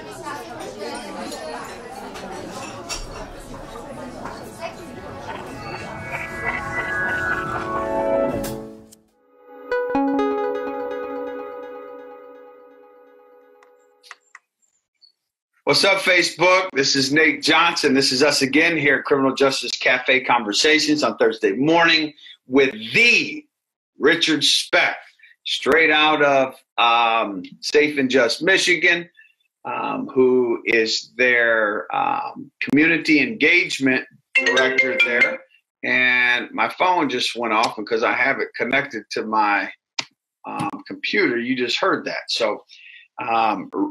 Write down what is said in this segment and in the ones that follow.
What's up, Facebook? This is Nate Johnson. This is us again here at Criminal Justice Cafe Conversations on Thursday morning with the Richard Speck, straight out of Safe and Just, Michigan, who is their community engagement director there. And my phone just went off because I have it connected to my computer. You just heard that. So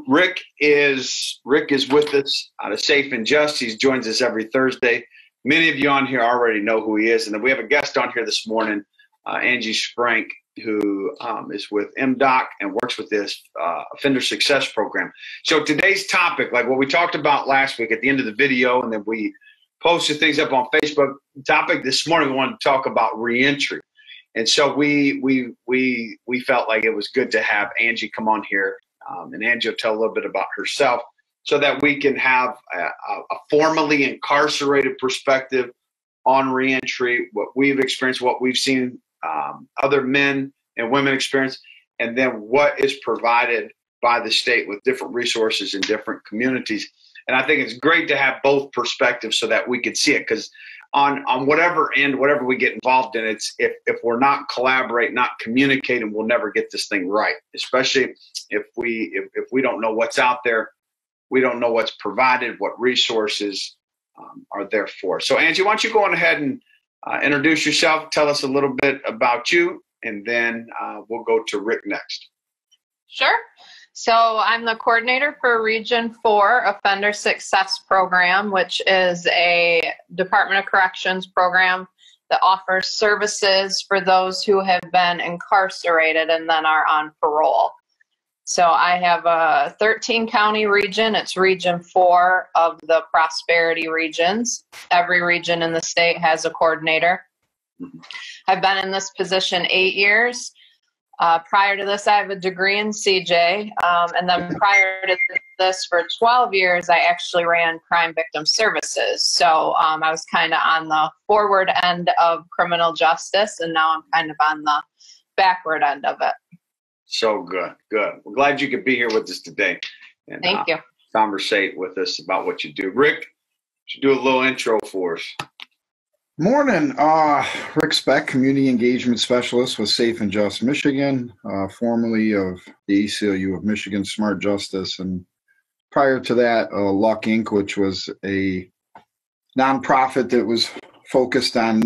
Rick is with us out of Safe and Just. He joins us every Thursday. Many of you on here already know who he is. And then we have a guest on here this morning, Angie Sprank, who is with MDOC and works with this offender success program. So today's topic, like what we talked about last week at the end of the video, and then we posted things up on Facebook. Topic this morning, we wanted to talk about reentry. And so we felt like it was good to have Angie come on here. And Angie will tell a little bit about herself so that we can have a formally incarcerated perspective on reentry, what we've experienced, what we've seen other men and women experience, and then what is provided by the state with different resources in different communities. And I think it's great to have both perspectives so that we can see it, because on whatever end, whatever we get involved in, it's if we're not collaborating, not communicating, we'll never get this thing right. Especially if we don't know what's out there, we don't know what's provided, what resources are there for. So Angie, why don't you go on ahead and introduce yourself, tell us a little bit about you, and then we'll go to Rick next. Sure. So I'm the coordinator for Region 4 Offender Success Program, which is a Department of Corrections program that offers services for those who have been incarcerated and then are on parole. So I have a 13-county region. It's Region 4 of the Prosperity regions. Every region in the state has a coordinator. I've been in this position 8 years. Prior to this, I have a degree in CJ, and then prior to this, for 12 years, I actually ran crime victim services. So I was kind of on the forward end of criminal justice, and now I'm kind of on the backward end of it. So good. We're glad you could be here with us today. And, Thank you. Conversate with us about what you do. Rick, should do a little intro for us. Morning, Rick Speck, Community Engagement Specialist with Safe and Just, Michigan, formerly of the ACLU of Michigan Smart Justice, and prior to that, Luck Inc., which was a nonprofit that was focused on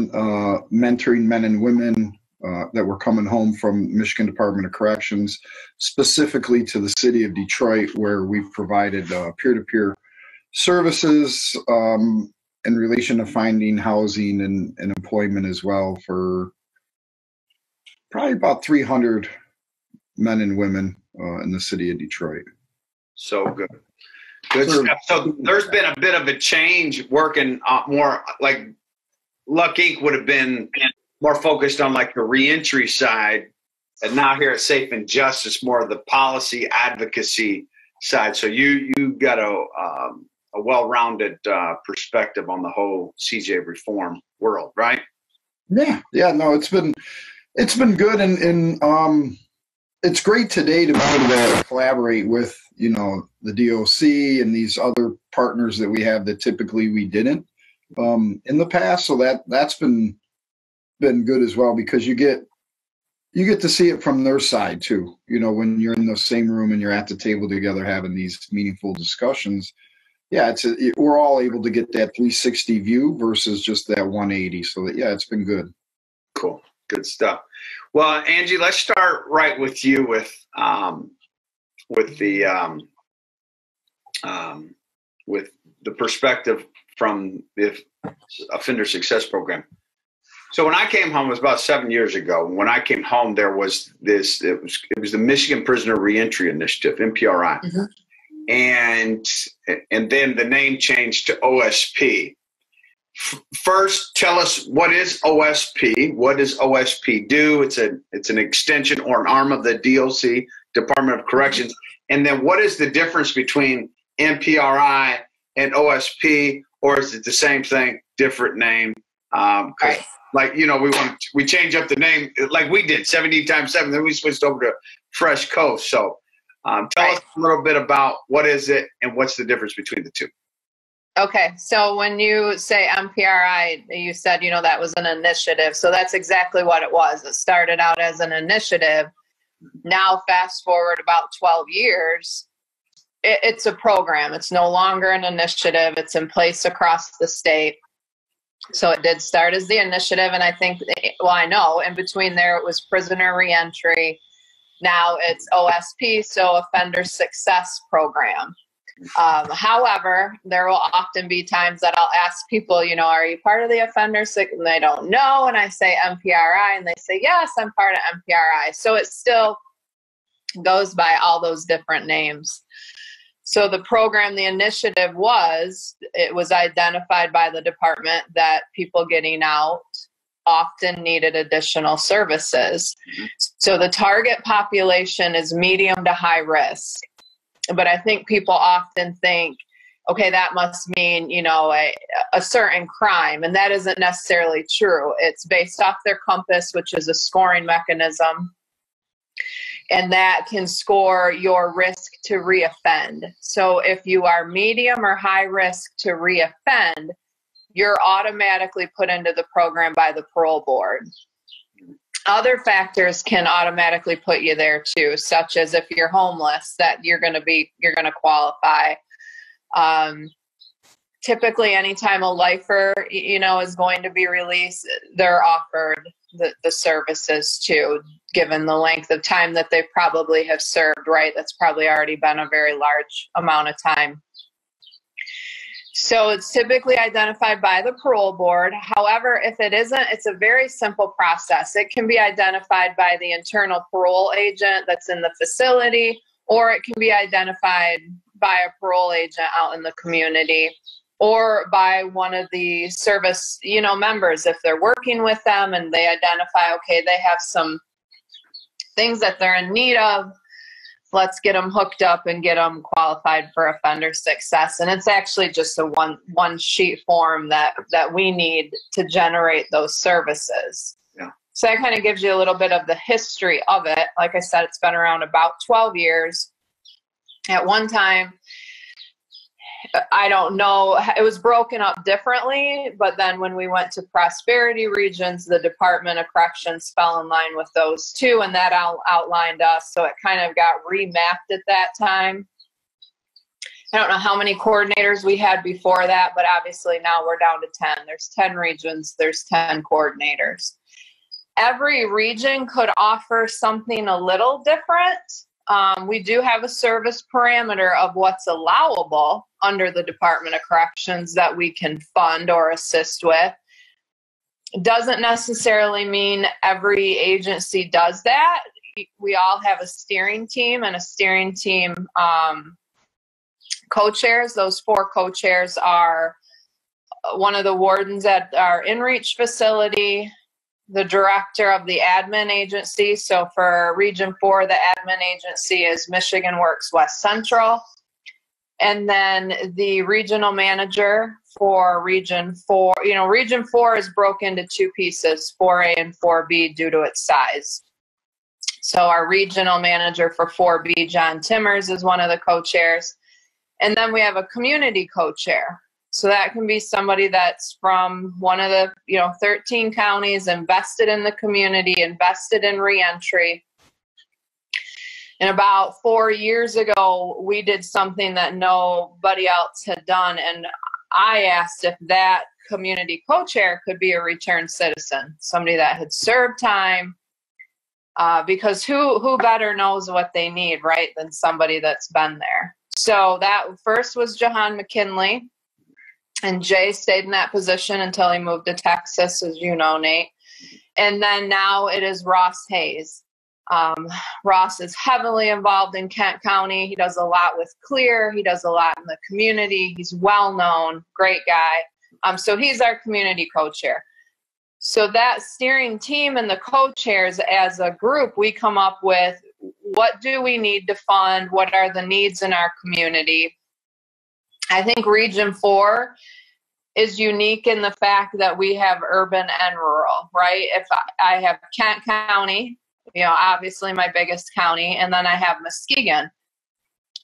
mentoring men and women that were coming home from Michigan Department of Corrections, specifically to the city of Detroit, where we've provided peer-to-peer services in relation to finding housing and employment as well for probably about 300 men and women in the city of Detroit. So good stuff. So there's been a bit of a change working more like Luck Inc. would have been more focused on like the reentry side, and now here at Safe and Just, it's more of the policy advocacy side. So you got a well-rounded perspective on the whole CJ reform world, right? Yeah. No, it's been good, and it's great today to be able to collaborate with the DOC and these other partners that we have that typically we didn't in the past. So that's been good as well, because you get to see it from their side too. When you're in the same room and you're at the table together having these meaningful discussions. Yeah, we're all able to get that 360 view versus just that 180. So it's been good. Cool, good stuff. Well, Angie, let's start right with you with the perspective from the offender success program. So when I came home, it was about 7 years ago. When I came home, there was this. It was the Michigan Prisoner Reentry Initiative, MPRI. Mm-hmm. And then the name changed to OSP. First, tell us, what is OSP? What does OSP do? It's an extension or an arm of the DOC, Department of Corrections. And then what is the difference between NPRI and OSP, or is it the same thing, different name? Right. Like, we change up the name like we did 17 times 7, then we switched over to Fresh Coast. So tell us a little bit about what is it and what's the difference between the two. Okay, so when you say NPRI, you said, that was an initiative. So that's exactly what it was. It started out as an initiative. Now, fast forward about 12 years, it's a program. It's no longer an initiative. It's in place across the state. So it did start as the initiative, and I think, I know in between there it was prisoner reentry. Now it's OSP, so Offender Success Program. However, there will often be times that I'll ask people, are you part of the Offender Success? And they don't know, and I say NPRI, and they say, yes, I'm part of NPRI. So it still goes by all those different names. So the program, the initiative it was identified by the department that people getting out often needed additional services. So the target population is medium to high risk. But I think people often think, okay, that must mean, a certain crime. And that isn't necessarily true. It's based off their compass, which is a scoring mechanism. And that can score your risk to reoffend. So if you are medium or high risk to reoffend, you're automatically put into the program by the parole board. Other factors can automatically put you there too, such as if you're homeless, that you're going to qualify. Typically, anytime a lifer, is going to be released, they're offered the services too, given the length of time that they probably have served, right? That's probably already been a very large amount of time. So it's typically identified by the parole board. However, if it isn't, it's a very simple process. It can be identified by the internal parole agent that's in the facility, or it can be identified by a parole agent out in the community, or by one of the service, members. If they're working with them and they identify, okay, they have some things that they're in need of, let's get them hooked up and get them qualified for offender success. And it's actually just a one sheet form that we need to generate those services. Yeah. So that kind of gives you a little bit of the history of it. Like I said, it's been around about 12 years. At one time, I don't know, it was broken up differently, but then when we went to prosperity regions, the Department of Corrections fell in line with those too, and that outlined us, so it kind of got remapped at that time. I don't know how many coordinators we had before that, but obviously now we're down to 10. There's 10 regions, there's 10 coordinators. Every region could offer something a little different. We do have a service parameter of what's allowable under the Department of Corrections that we can fund or assist with. Doesn't necessarily mean every agency does that. We all have a steering team, and a steering team co-chairs. Those 4 co-chairs are one of the wardens at our Inreach facility, the director of the admin agency. So for Region 4, the admin agency is Michigan Works West Central. And then the regional manager for Region 4. Region 4 is broken into 2 pieces, 4A and 4B, due to its size. So our regional manager for 4B, John Timmers, is one of the co-chairs. And then we have a community co-chair. So that can be somebody that's from one of the 13 counties, invested in the community, invested in reentry. And about 4 years ago, we did something that nobody else had done. And I asked if that community co-chair could be a returned citizen, somebody that had served time, because who better knows what they need, right, than somebody that's been there. So that first was Jahan McKinley. And Jay stayed in that position until he moved to Texas, as you know, Nate. And then now it is Ross Hayes. Ross is heavily involved in Kent County. He does a lot with CLEAR. He does a lot in the community. He's well-known, great guy. So he's our community co-chair. So that steering team and the co-chairs as a group, we come up with, what do we need to fund? What are the needs in our community? I think Region 4 is unique in the fact that we have urban and rural, right? If I have Kent County, obviously my biggest county, and then I have Muskegon.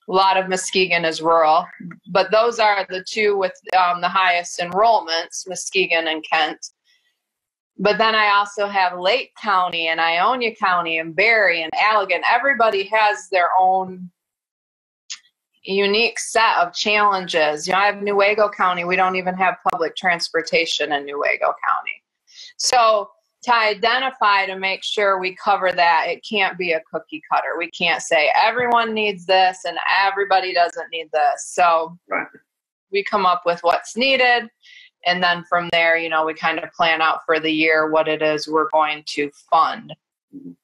A lot of Muskegon is rural, but those are the two with the highest enrollments, Muskegon and Kent. But then I also have Lake County and Ionia County and Berry and Allegan. Everybody has their own unique set of challenges. I have Newaygo County. We don't even have public transportation in Newaygo County. So to identify, to make sure we cover that, it can't be a cookie cutter. We can't say everyone needs this and everybody doesn't need this. So we come up with what's needed. And then from there, we kind of plan out for the year what it is we're going to fund. Do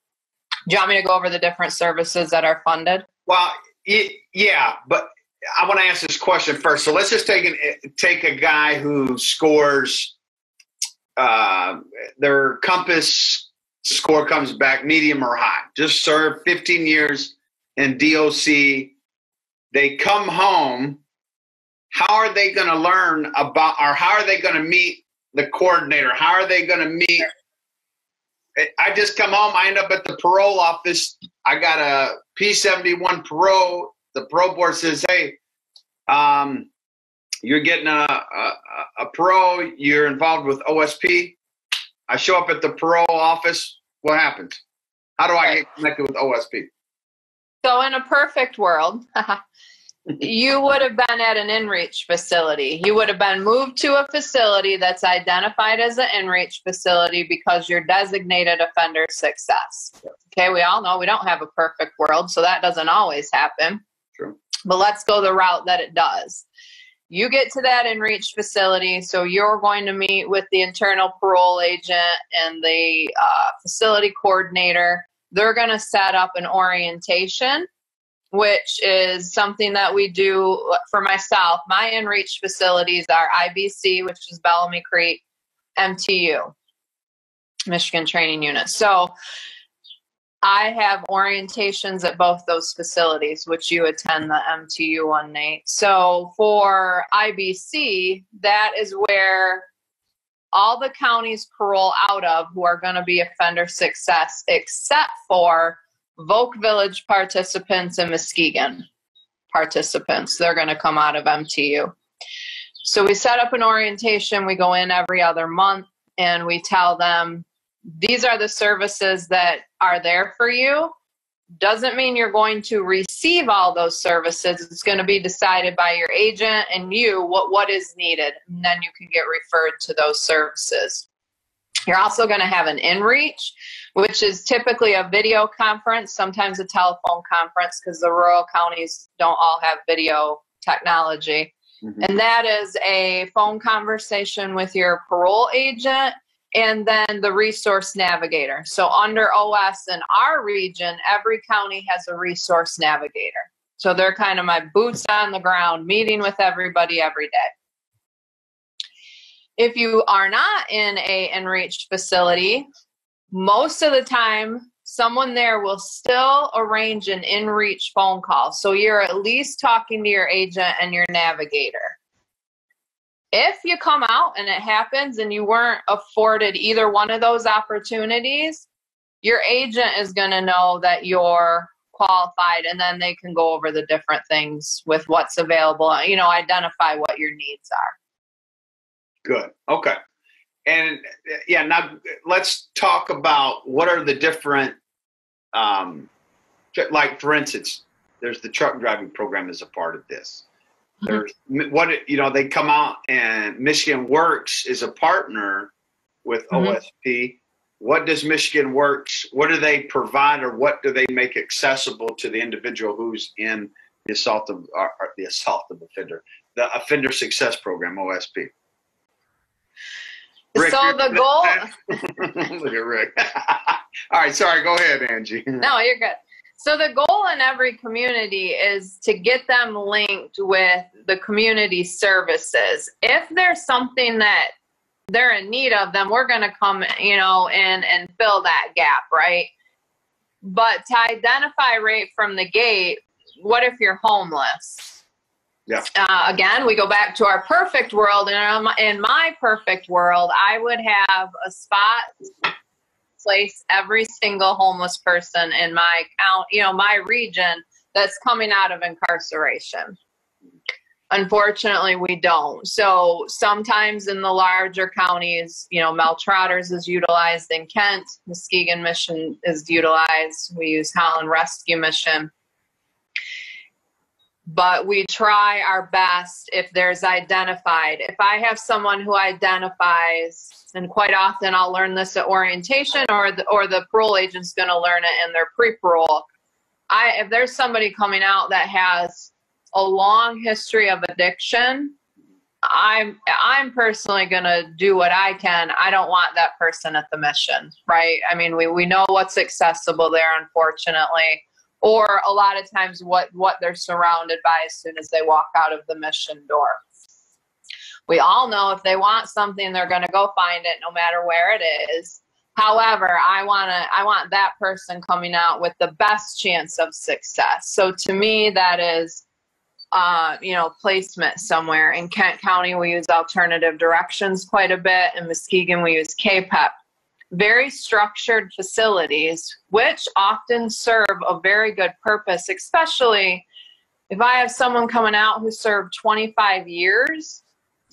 you want me to go over the different services that are funded? Well, yeah, but I want to ask this question first. So let's just take a guy who scores, their Compass score comes back medium or high. Just served 15 years in DOC. They come home. How are they going to learn about, or how are they going to meet the coordinator? How are they going to meet? I just come home. I end up at the parole office. I got a P71 parole. The parole board says, hey, you're getting a parole. You're involved with OSP. I show up at the parole office. What happens? How do I get connected with OSP? So in a perfect world, you would have been at an Inreach facility. You would have been moved to a facility that's identified as an Inreach facility because you're designated offender success. Okay, we all know we don't have a perfect world, so that doesn't always happen. True. But let's go the route that it does. You get to that Inreach facility, so you're going to meet with the internal parole agent and the facility coordinator. They're going to set up an orientation, which is something that we do for myself. My Inreach facilities are IBC, which is Bellamy Creek, MTU, Michigan Training Unit. So I have orientations at both those facilities, which you attend the MTU one, Nate. So for IBC, that is where all the counties parole out of who are going to be offender success, except for Volk Village participants and Muskegon participants. They're going to come out of MTU. So we set up an orientation. We go in every other month and we tell them, these are the services that are there for you. Doesn't mean you're going to receive all those services. It's going to be decided by your agent and you what is needed. And then you can get referred to those services. You're also going to have an Inreach, which is typically a video conference, sometimes a telephone conference, because the rural counties don't all have video technology. Mm-hmm. And that is a phone conversation with your parole agent and then the resource navigator. So under OS in our region, every county has a resource navigator. So they're kind of my boots on the ground, meeting with everybody every day. If you are not in a Inreach facility, most of the time, someone there will still arrange an Inreach phone call. So you're at least talking to your agent and your navigator. If you come out and it happens and you weren't afforded either one of those opportunities, your agent is going to know that you're qualified, and then they can go over the different things with what's available, identify what your needs are. Good. Okay. And yeah, now let's talk about what are the different, like for instance, there's the truck driving program as a part of this. There's they come out and Michigan Works is a partner with OSP. What does Michigan Works, what do they provide, or what do they make accessible to the individual who's in the assault of offender, the offender success program, OSP? Rick, so the goal. Look at Rick. All right, sorry. Go ahead, Angie. No, you're good. So the goal in every community is to get them linked with the community services. If there's something that they're in need of, then we're going to come, in and fill that gap, right? But to identify right from the gate, what if you're homeless? Yeah. Again, we go back to our perfect world. And in my perfect world, I would have a spot place every single homeless person in my my region that's coming out of incarceration. Unfortunately, we don't. So sometimes in the larger counties, Mel Trotters is utilized in Kent, Muskegon Mission is utilized. We use Holland Rescue Mission. But we try our best if there's identified. If I have someone who identifies, and quite often I'll learn this at orientation, or the parole agent's going to learn it in their pre-parole. If there's somebody coming out that has a long history of addiction, I'm personally going to do what I can. I don't want that person at the mission, right? I mean, we know what's accessible there, unfortunately. Or a lot of times what they're surrounded by as soon as they walk out of the mission door. We all know if they want something, they're going to go find it no matter where it is. However, I want that person coming out with the best chance of success. So to me, that is, placement somewhere. In Kent County, we use alternative directions quite a bit. In Muskegon, we use KPEP. Very structured facilities, which often serve a very good purpose, especially if I have someone coming out who served 25 years,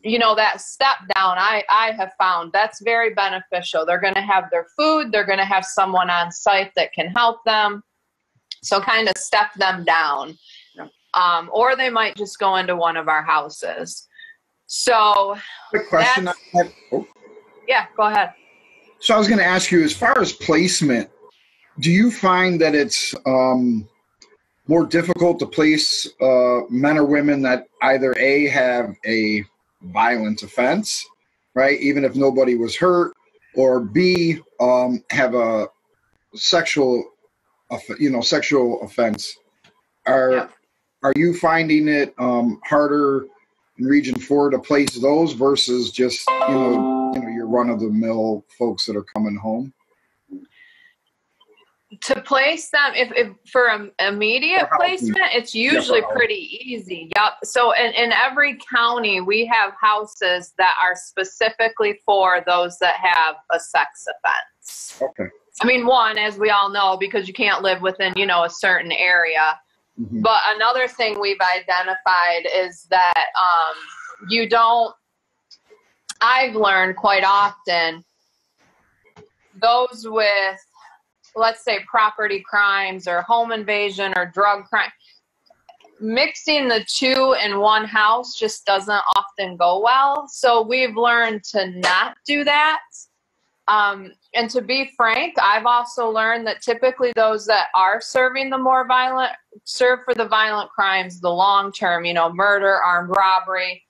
that step down, I have found that's very beneficial. They're going to have their food. They're going to have someone on site that can help them. So kind of step them down. Or they might just go into one of our houses. So quick question. Yeah, go ahead. So I was going to ask you, as far as placement, do you find that it's more difficult to place men or women that either A, have a violent offense, right, even if nobody was hurt, or B, have a sexual offense? Are you finding it harder in Region 4 to place those versus just, your run-of-the-mill folks that are coming home? To place them, if for immediate placement, it's usually pretty easy. Yep. So in every county, we have houses that are specifically for those that have a sex offense. Okay. I mean, one, as we all know, because you can't live within, a certain area. Mm-hmm. But another thing we've identified is that I've learned quite often those with, let's say, property crimes or home invasion or drug crime, mixing the two in one house just doesn't often go well. So we've learned to not do that. And to be frank, I've also learned that typically those that are serving the more violent, serve for the violent crimes, the long term, murder, armed robbery,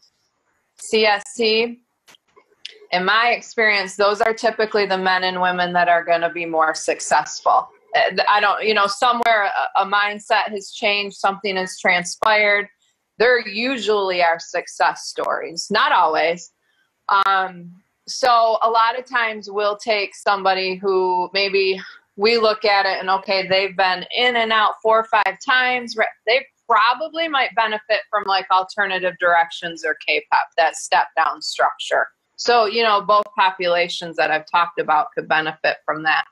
CSC. In my experience, those are typically the men and women that are going to be more successful. I don't, somewhere a mindset has changed, something has transpired. They're usually our success stories, not always. So a lot of times we'll take somebody who maybe we look at it and, okay, they've been in and out 4 or 5 times. They probably might benefit from like alternative directions or KPEP, that step down structure. So, both populations that I've talked about could benefit from that.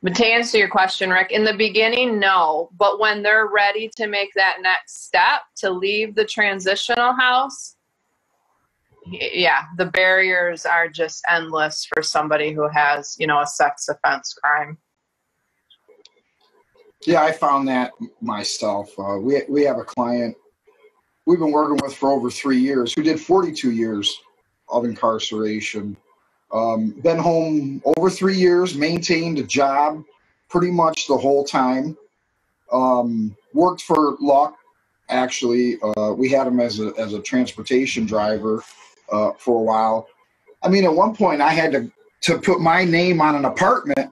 But to answer your question, Rick, in the beginning, no. But when they're ready to make that next step to leave the transitional house, yeah, the barriers are just endless for somebody who has, a sex offense crime. Yeah, I found that myself. We have a client we've been working with for over 3 years who did 42 years of incarceration. Been home over 3 years, maintained a job pretty much the whole time. Worked for Luck, actually. We had him as a transportation driver for a while. I mean, at one point I had to put my name on an apartment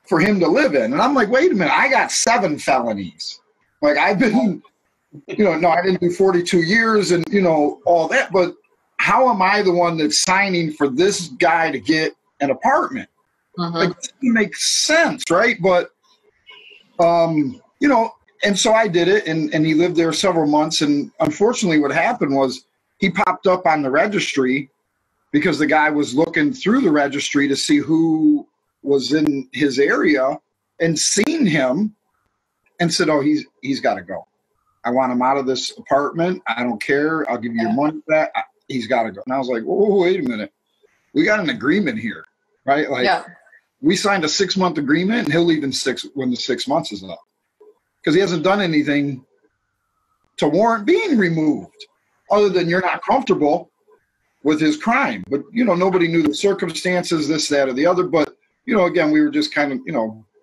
for him to live in. And I'm like, wait a minute, I got 7 felonies. Like, I've been, no, I didn't do 42 years and, all that, but how am I the one that's signing for this guy to get an apartment? Like, it doesn't make sense, right? But, And so I did it, and he lived there several months. And unfortunately, what happened was he popped up on the registry because the guy was looking through the registry to see who was in his area and seen him and said, oh, he's got to go. I want him out of this apartment. I don't care. I'll give you your money back. He's got to go. And I was like, whoa, wait a minute. We got an agreement here, right? Like, we signed a 6-month agreement, and he'll leave in when the 6 months is up. Because he hasn't done anything to warrant being removed, other than you're not comfortable with his crime. But, nobody knew the circumstances, this, that, or the other. But, again, we were just kind of,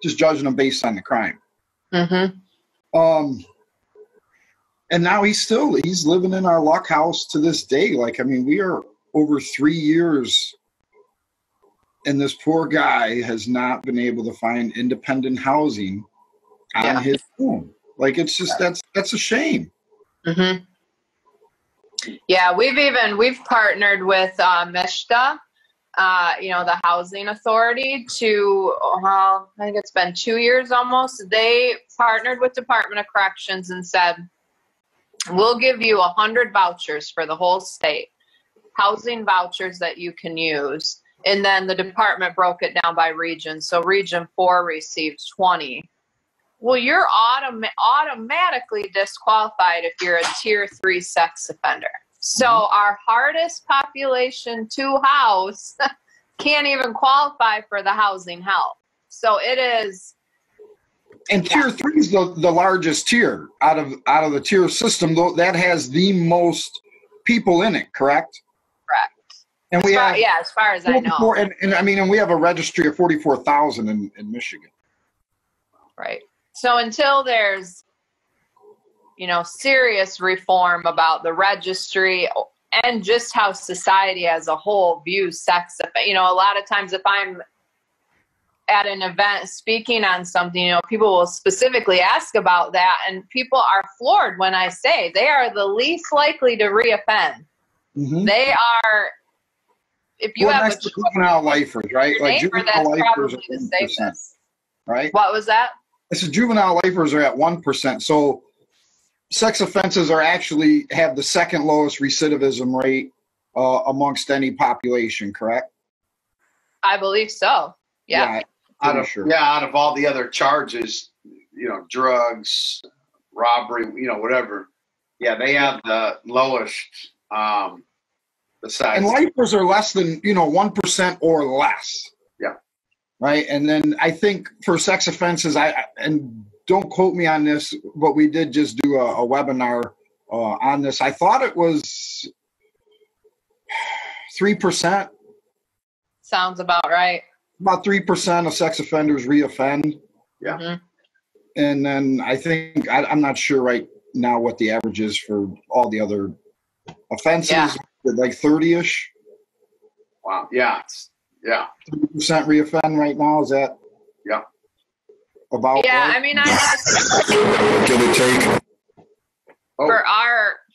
just judging him based on the crime. And now he's living in our luck house to this day. Like, I mean, we are over 3 years, and this poor guy has not been able to find independent housing on his own. Like, it's just, that's a shame. Yeah, we've partnered with MISHDA, the housing authority I think it's been 2 years almost. They partnered with Department of Corrections and said, we'll give you 100 vouchers for the whole state, housing vouchers that you can use. And then the department broke it down by region. So Region 4 received 20. Well, you're automatically disqualified if you're a Tier 3 sex offender. So our hardest population to house can't even qualify for the housing help. So it is. And Tier 3 is the largest tier out of the tier system, though, that has the most people in it, correct? Correct. And as far as I know. And we have a registry of 44,000 in Michigan. Right. So until there's, serious reform about the registry and just how society as a whole views sex, a lot of times if I'm at an event speaking on something, people will specifically ask about that, and people are floored when I say they are the least likely to reoffend. They are, if you have next to juvenile lifers, right? Like juvenile lifers probably the safest. Right? What was that? This is juvenile lifers are at 1%. So sex offenses have the second lowest recidivism rate amongst any population, correct? I believe so. Yeah. Out of all the other charges, drugs, robbery, whatever. Yeah, they have the lowest. Besides, and lifers are less than 1% or less. Yeah. Right, and then I think for sex offenses, and don't quote me on this, but we did just do a webinar on this. I thought it was 3%. Sounds about right. About 3% of sex offenders reoffend. Yeah. And then I think, I'm not sure right now what the average is for all the other offenses, like 30-ish. Wow. Yeah. 30% reoffend right now. Is that? Yeah. About. Yeah. Right? I mean, give or take.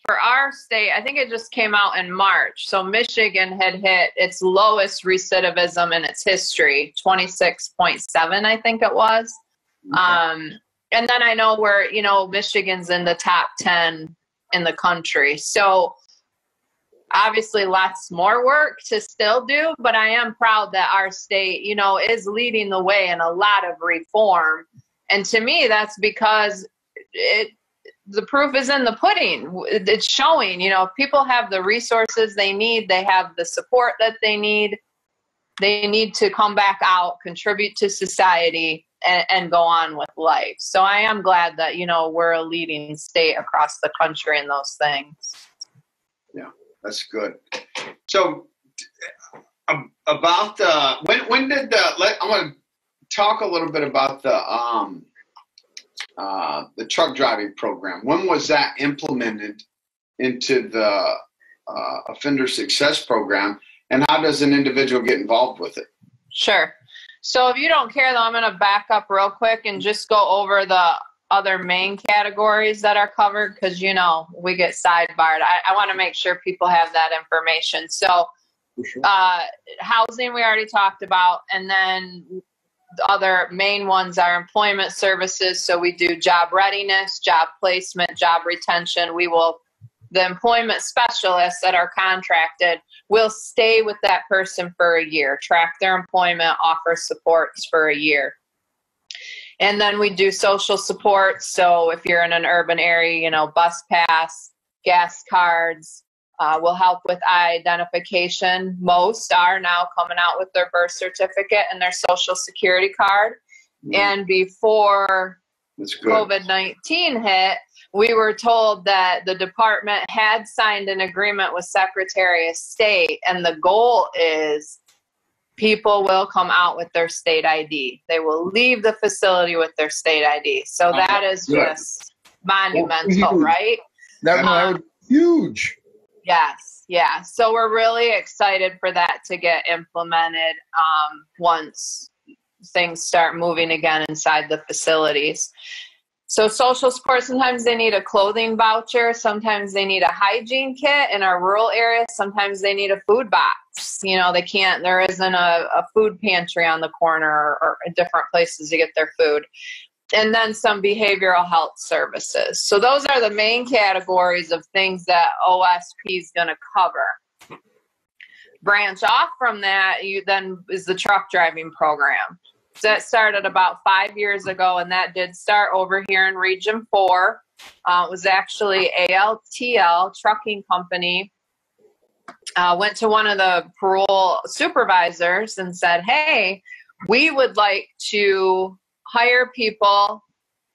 For our state, I think it just came out in March. So Michigan had hit its lowest recidivism in its history, 26.7, I think it was. Okay. And then I know Michigan's in the top 10 in the country. So obviously lots more work to still do, but I am proud that our state, is leading the way in a lot of reform. And to me, that's because the proof is in the pudding. It's showing, people have the resources they need. They have the support that they need. They need to come back out, contribute to society, and go on with life. So I am glad that, we're a leading state across the country in those things. Yeah, that's good. So about when did I want to talk a little bit about the truck driving program. When was that implemented into the offender success program, and how does an individual get involved with it? Sure. So if you don't care, though, I'm going to back up real quick and just go over the other main categories that are covered because, we get sidebarred. I want to make sure people have that information. So housing we already talked about, and then The other main ones are employment services. So we do job readiness, job placement, job retention. The employment specialists that are contracted will stay with that person for a year, track their employment, offer supports for a year. And then we do social support. So if you're in an urban area, bus pass, gas cards, we'll help with identification. Most are now coming out with their birth certificate and their social security card. And before COVID-19 hit, we were told that the department had signed an agreement with Secretary of State, and the goal is people will come out with their state ID. They will leave the facility with their state ID. So that is just monumental, right? That would be huge. Yes, yeah. So we're really excited for that to get implemented once things start moving again inside the facilities. So social support, sometimes they need a clothing voucher. Sometimes they need a hygiene kit in our rural areas. Sometimes they need a food box. there isn't a food pantry on the corner or different places to get their food. And then some behavioral health services. So those are the main categories of things that OSP is going to cover. Branch off from that, then is the truck driving program. So that started about 5 years ago, and that did start over here in Region 4. It was actually ALTL Trucking Company. Went to one of the parole supervisors and said, hey, we would like to hire people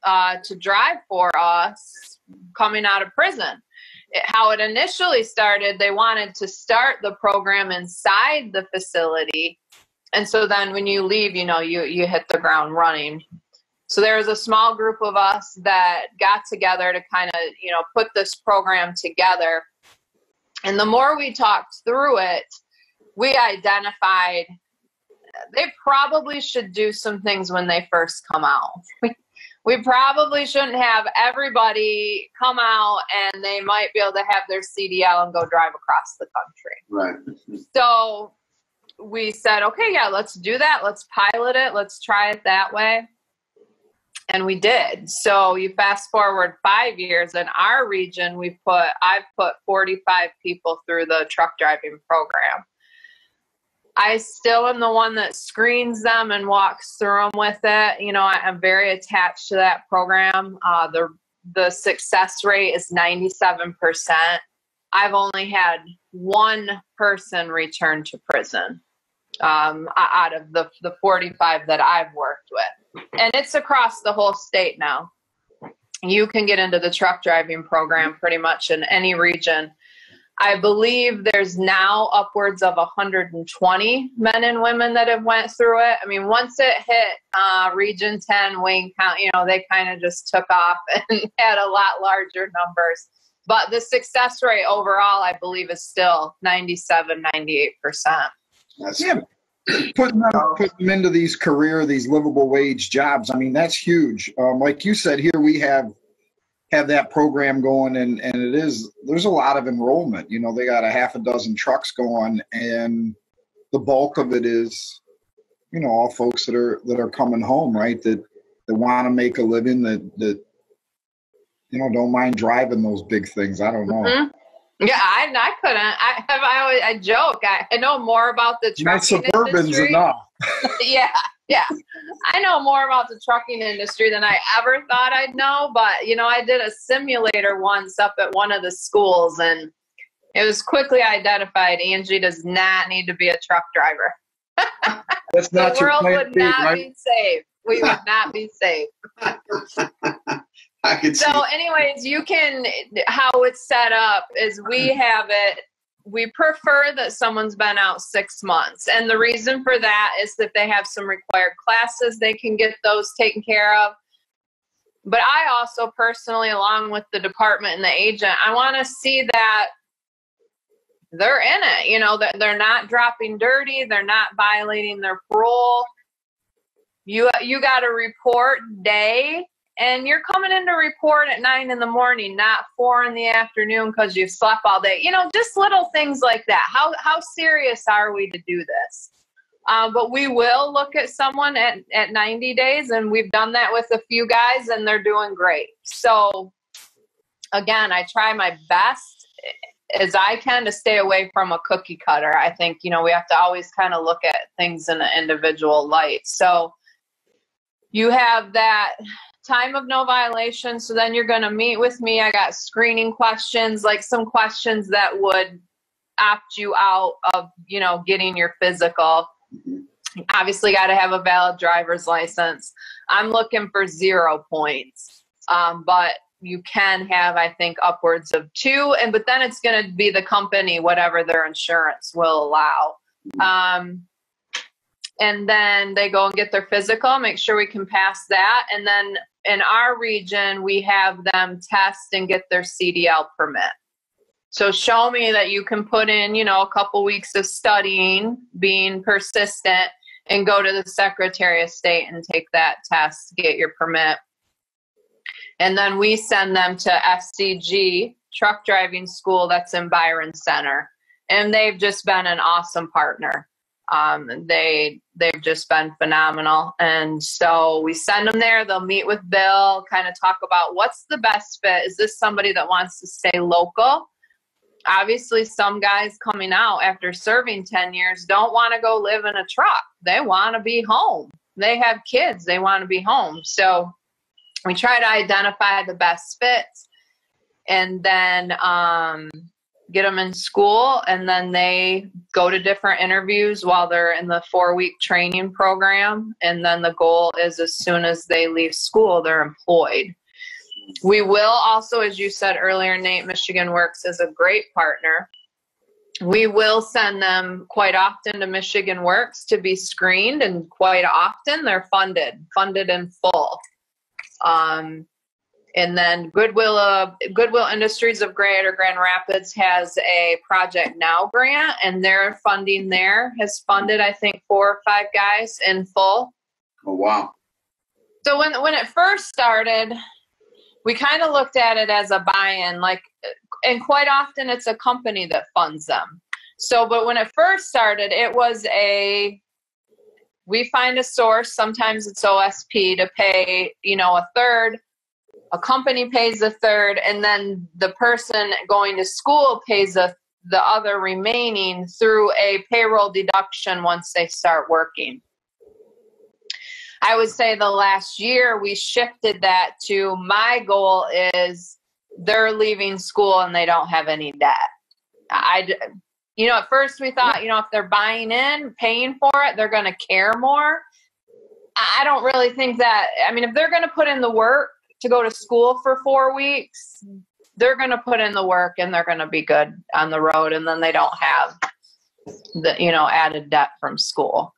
to drive for us coming out of prison. How it initially started, they wanted to start the program inside the facility. And so then when you leave, you hit the ground running. So there was a small group of us that got together to kind of, put this program together. And the more we talked through it, we identified they probably should do some things when they first come out. We probably shouldn't have everybody come out and they might be able to have their CDL and go drive across the country. Right. So we said, okay, yeah, let's do that. Let's pilot it. Let's try it that way. And we did. So you fast forward 5 years in our region, I've put 45 people through the truck driving program. I still am the one that screens them and walks through them with it. I'm very attached to that program. The success rate is 97%. I've only had one person return to prison out of the 45 that I've worked with. And it's across the whole state now. You can get into the truck driving program pretty much in any region. I believe there's now upwards of 120 men and women that have went through it. I mean, once it hit Region 10, Wayne County, they kind of just took off and had a lot larger numbers. But the success rate overall, I believe, is still 97, 98%. Yeah. Putting them into these livable wage jobs, I mean, that's huge. Like you said, here we have that program going, and there's a lot of enrollment. They got a half a dozen trucks going, and the bulk of it is, all folks that are coming home, right? That want to make a living, that don't mind driving those big things. I don't know. Mm-hmm. Yeah, I couldn't. I joke. I know more about the trucking industry. Enough. Yeah. I know more about the trucking industry than I ever thought I'd know. But, I did a simulator once up at one of the schools, and it was quickly identified Angie does not need to be a truck driver. That's not the world would not be safe. We would not be safe. I can see. So anyways, how it's set up is we prefer that someone's been out 6 months. And the reason for that is that they have some required classes, they can get those taken care of. But I also personally, along with the department and the agent, I want to see that they're in it, that they're not dropping dirty, they're not violating their parole. You got to report day. And you're coming in to report at 9 in the morning, not 4 in the afternoon because you've slept all day. Just little things like that. How serious are we to do this? But we will look at someone at 90 days, and we've done that with a few guys, and they're doing great. So, again, I try my best as I can to stay away from a cookie cutter. I think, you know, we have to always kind of look at things in an individual light. So you have that time of no violation. So then you're going to meet with me. I got screening questions, like some questions that would opt you out of, you know, getting your physical. Obviously got to have a valid driver's license. I'm looking for 0 points. But you can have, I think, upwards of 2, but then it's going to be the company, whatever their insurance will allow. And then they go and get their physical, make sure we can pass that. And then in our region, we have them test and get their Cdl permit. So show me that you can put in, you know, a couple weeks of studying, being persistent, and go to the Secretary of State and take that test, get your permit. And then we send them to FCG, truck driving school that's in Byron Center. And they've just been an awesome partner. They've just been phenomenal. And so we send them there. They'll meet with Bill, kind of talk about what's the best fit. Is this somebody that wants to stay local? Obviously, some guys coming out after serving 10 years don't want to go live in a truck. They want to be home. They have kids. They want to be home. So we try to identify the best fits and then get them in school, and then they go to different interviews while they're in the 4-week training program. And then the goal is as soon as they leave school, they're employed. We will also, as you said earlier, Nate, Michigan Works is a great partner. We will send them quite often to Michigan Works to be screened, and quite often they're funded in full. And then Goodwill Industries of Greater Grand Rapids has a Project Now grant, and their funding there has funded, I think, 4 or 5 guys in full. Oh, wow. So when it first started, we kind of looked at it as a buy-in, like, and quite often it's a company that funds them. So, but when it first started, it was we find a source, sometimes it's OSP, to pay, you know, a third. A company pays a third, and then the person going to school pays the other remaining through a payroll deduction once they start working. I would say the last year we shifted that to, my goal is they're leaving school and they don't have any debt. You know, at first we thought, you know, if they're buying in, paying for it, they're going to care more. I don't really think that. I mean, if they're going to put in the work to go to school for 4 weeks, they're going to put in the work and they're going to be good on the road, and then they don't have the, you know, added debt from school.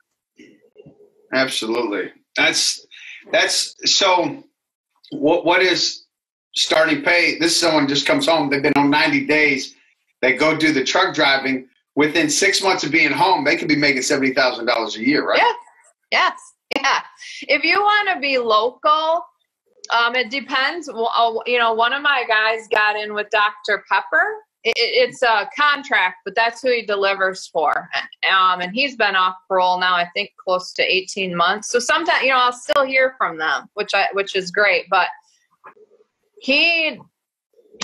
Absolutely. That's so what is starting pay? This someone just comes home, they've been on 90 days, they go do the truck driving. Within 6 months of being home, they could be making $70,000 a year, right? Yeah. Yes. Yeah. If you want to be local, it depends. You know, one of my guys got in with Dr. Pepper. It's a contract, but that's who he delivers for. And he's been off parole now, I think, close to 18 months. So sometimes, you know, I'll still hear from them, which is great. But he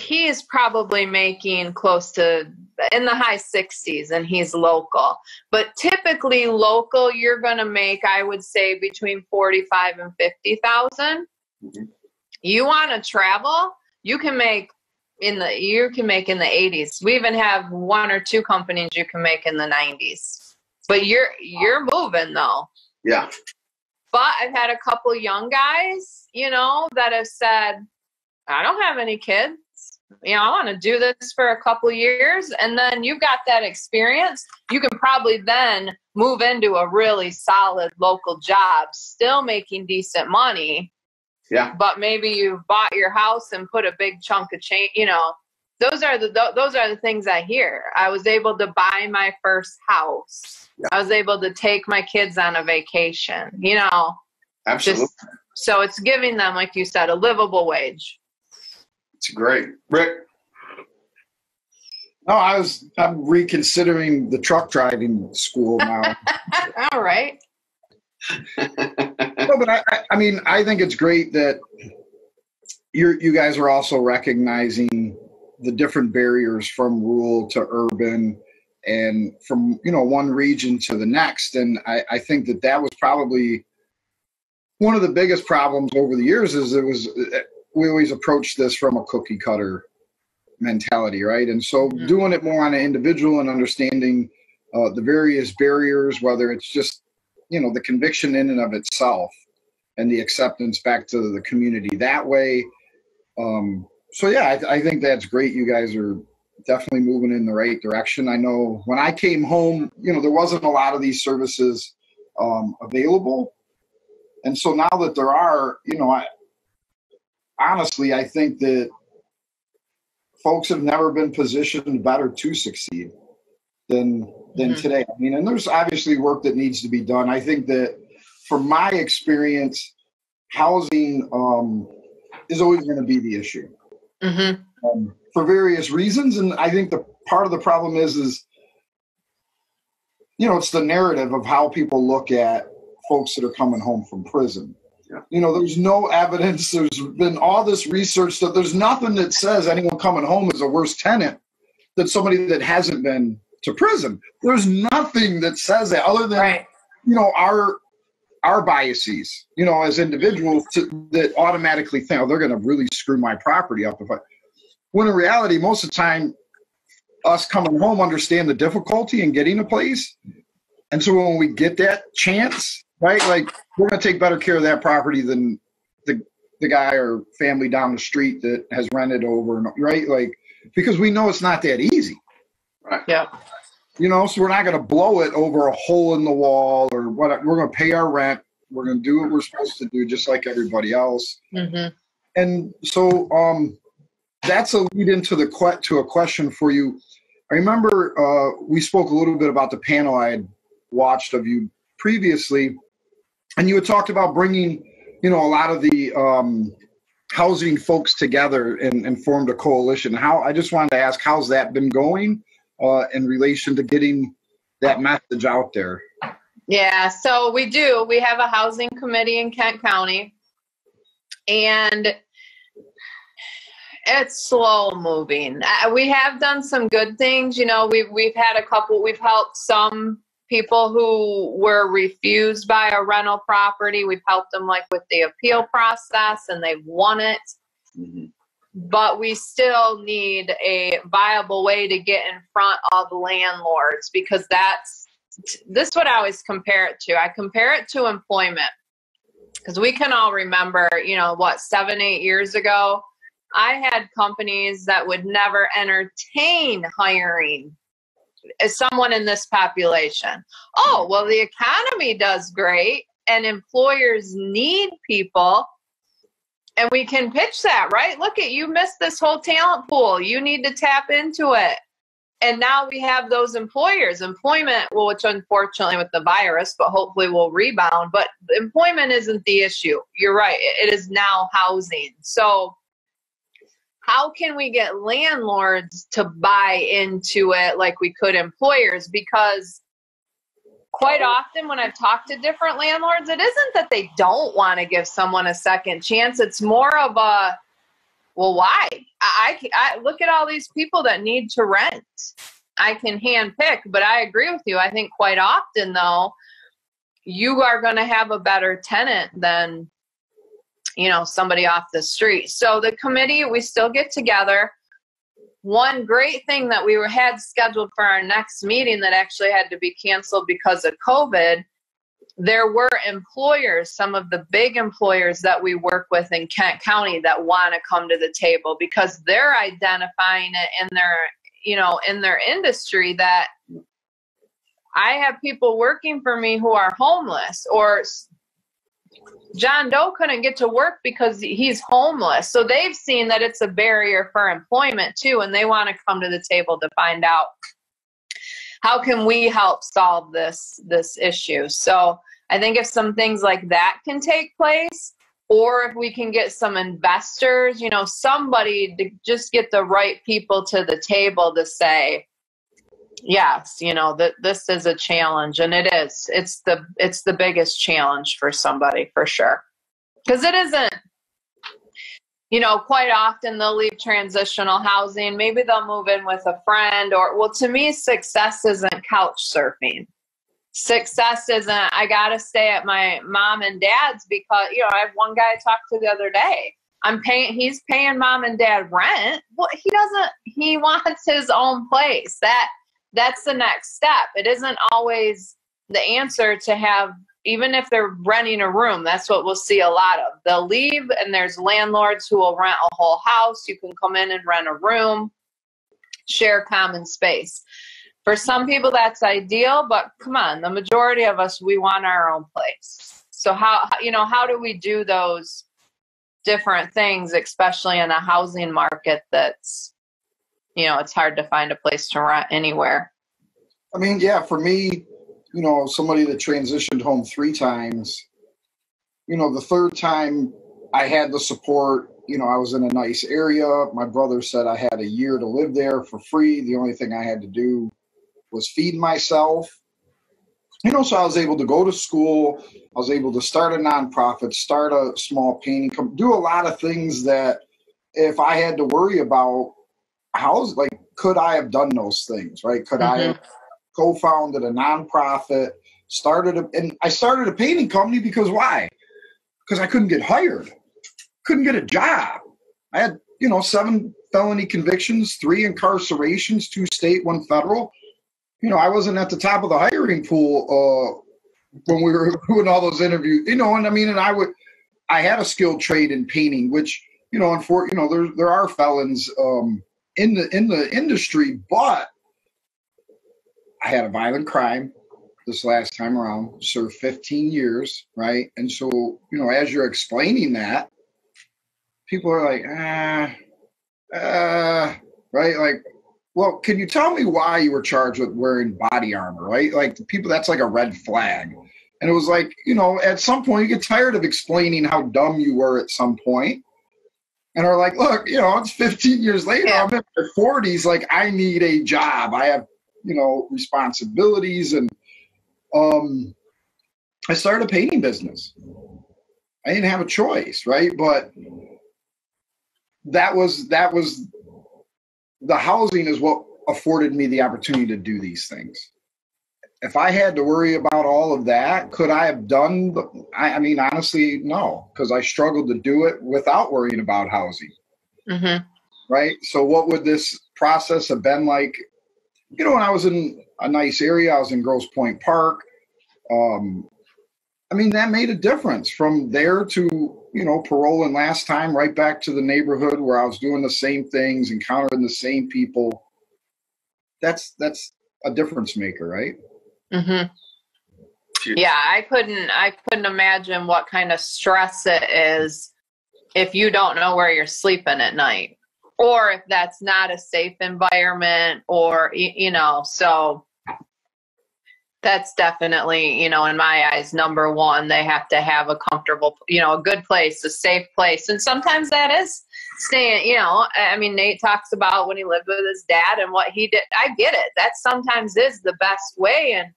is probably making close to in the high 60s, and he's local. But typically local, you're going to make, I would say, between 45 and 50,000. Mm-hmm. You want to travel, you can make in the 80s. We even have 1 or 2 companies you can make in the 90s. But you're moving though. Yeah. But I've had a couple young guys, you know, that have said, I don't have any kids. You know, I want to do this for a couple years. And then you've got that experience. You can probably then move into a really solid local job, still making decent money. Yeah. But maybe you bought your house and put a big chunk of change, you know. Those are the things I hear. I was able to buy my first house. Yeah. I was able to take my kids on a vacation, you know. Absolutely. So it's giving them, like you said, a livable wage. It's great. Rick, No, I'm reconsidering the truck driving school now. All right. No, but I mean, I think it's great that you guys are also recognizing the different barriers from rural to urban and from, one region to the next. And I think that was probably one of the biggest problems over the years is we always approached this from a cookie cutter mentality, right? And so doing it more on an individual and understanding the various barriers, whether it's just, the conviction in and of itself and the acceptance back to the community that way. So yeah, I think that's great. You guys are definitely moving in the right direction. I know when I came home, there wasn't a lot of these services available. And so now that there are, I think that folks have never been positioned better to succeed than today. I mean, and there's obviously work that needs to be done. I think that from my experience, housing is always going to be the issue for various reasons. And I think the part of the problem is, it's the narrative of how people look at folks that are coming home from prison. Yeah. There's no evidence. There's been all this research that there's nothing that says anyone coming home is a worse tenant than somebody that hasn't been to prison. There's nothing that says that other than, our biases, as individuals that automatically think, oh, they're going to really screw my property up. When in reality, most of the time, us coming home understand the difficulty in getting a place. And so when we get that chance, right, like we're going to take better care of that property than the guy or family down the street that has rented over, right? Like, because we know it's not that easy. Right. Yeah. So we're not going to blow it over a hole in the wall or what. We're going to pay our rent. We're going to do what we're supposed to do, just like everybody else. Mm-hmm. And so that's a lead into to a question for you. I remember we spoke a little bit about the panel I had watched of you previously, and you had talked about bringing, a lot of the housing folks together and formed a coalition. I just wanted to ask, how's that been going in relation to getting that message out there? Yeah, so we do. We have a housing committee in Kent County, and it's slow moving. We have done some good things. We've had a couple. We've helped some people who were refused by a rental property. We've helped them with the appeal process, and they've won it. Mm-hmm. But we still need a viable way to get in front of landlords, because this is what I always compare it to. I compare it to employment, because we can all remember, 7-8 years ago, I had companies that would never entertain hiring as someone in this population. Oh, well, the economy does great and employers need people. And we can pitch that, right? Look, you missed this whole talent pool. You need to tap into it. And now we have those employment, well, which unfortunately with the virus, but hopefully will rebound. But employment isn't the issue. You're right. It is now housing. So how can we get landlords to buy into it like we could employers? Because quite often when I've talked to different landlords, it isn't that they don't want to give someone a second chance. It's more of a, well, why? I look at all these people that need to rent. I can hand pick, but I agree with you. I think quite often, though, you are going to have a better tenant than, somebody off the street. So the committee, we still get together. One great thing that we had scheduled for our next meeting that actually had to be canceled because of COVID, there were employers, some of the big employers that we work with in Kent County that want to come to the table, because they're identifying it in their industry that I have people working for me who are homeless, or John Doe couldn't get to work because he's homeless. So they've seen that it's a barrier for employment too, and they want to come to the table to find out how can we help solve this issue. So I think if some things like that can take place, or if we can get some investors, you know, somebody to just get the right people to the table to say, yes, you know, that this is a challenge, and it is. It's the biggest challenge for somebody, for sure. Because it isn't, you know, quite often they'll leave transitional housing. Maybe they'll move in with a friend, or, well, to me, success isn't couch surfing. Success isn't, I got to stay at my mom and dad's because, you know, I have one guy I talked to the other day. He's paying mom and dad rent. Well, he wants his own place. That's the next step. It isn't always the answer to have, even if they're renting a room, that's what we'll see a lot of. They'll leave, and there's landlords who will rent a whole house. You can come in and rent a room, share common space. For some people, that's ideal, but come on, the majority of us, we want our own place. So how do we do those different things, especially in a housing market that's, you know, it's hard to find a place to rent anywhere? I mean, yeah, for me, you know, somebody that transitioned home 3 times, you know, the 3rd time I had the support, you know, I was in a nice area. My brother said I had a year to live there for free. The only thing I had to do was feed myself. You know, so I was able to go to school. I was able to start a nonprofit, start a small painting company, do a lot of things that if I had to worry about could I have done those things, right? Could I have co-founded a nonprofit, and I started a painting company because why? Because I couldn't get hired, couldn't get a job. I had, you know, 7 felony convictions, 3 incarcerations, 2 state, 1 federal. You know, I wasn't at the top of the hiring pool when we were doing all those interviews, you know, and I mean, and I had a skilled trade in painting, which, you know, there are felons in the industry, but I had a violent crime this last time around, served 15 years, right? And so, you know, as you're explaining that, people are like, right? Like, well, can you tell me why you were charged with wearing body armor, right? Like, the people, that's like a red flag. And it was like, you know, at some point you get tired of explaining how dumb you were at some point, and are like, look, you know, it's 15 years later, I'm in my 40s, like, I need a job. I have, you know, responsibilities, and I started a painting business. I didn't have a choice, right? But that was the housing is what afforded me the opportunity to do these things. If I had to worry about all of that, could I have done? I mean, honestly, no, because I struggled to do it without worrying about housing. Right? So what would this process have been like? You know, when I was in a nice area, I was in Grosse Pointe Park. I mean, that made a difference from there to, you know, parole and last time, right back to the neighborhood where I was doing the same things, encountering the same people. That's a difference maker, right? Yeah, I couldn't imagine what kind of stress it is if you don't know where you're sleeping at night, or if that's not a safe environment, or, you know, so that's definitely, you know, in my eyes, number one. They have to have a comfortable, you know, a good place, a safe place. And sometimes that is staying, you know, I mean, Nate talks about when he lived with his dad and what he did. I get it. That sometimes is the best way. And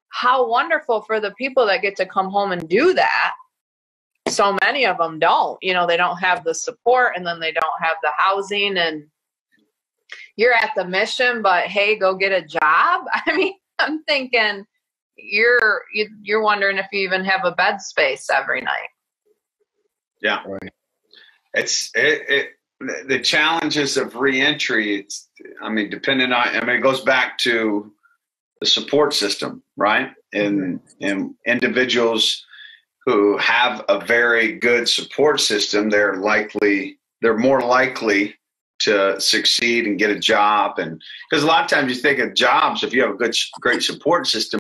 how wonderful for the people that get to come home and do that. So many of them don't, you know, they don't have the support, and then they don't have the housing, and you're at the mission, but hey, go get a job. I mean, I'm thinking you're wondering if you even have a bed space every night. Yeah. Right. The challenges of reentry, it goes back to the support system, right? And individuals who have a very good support system, they're more likely to succeed and get a job. And because a lot of times you think of jobs, if you have a great support system,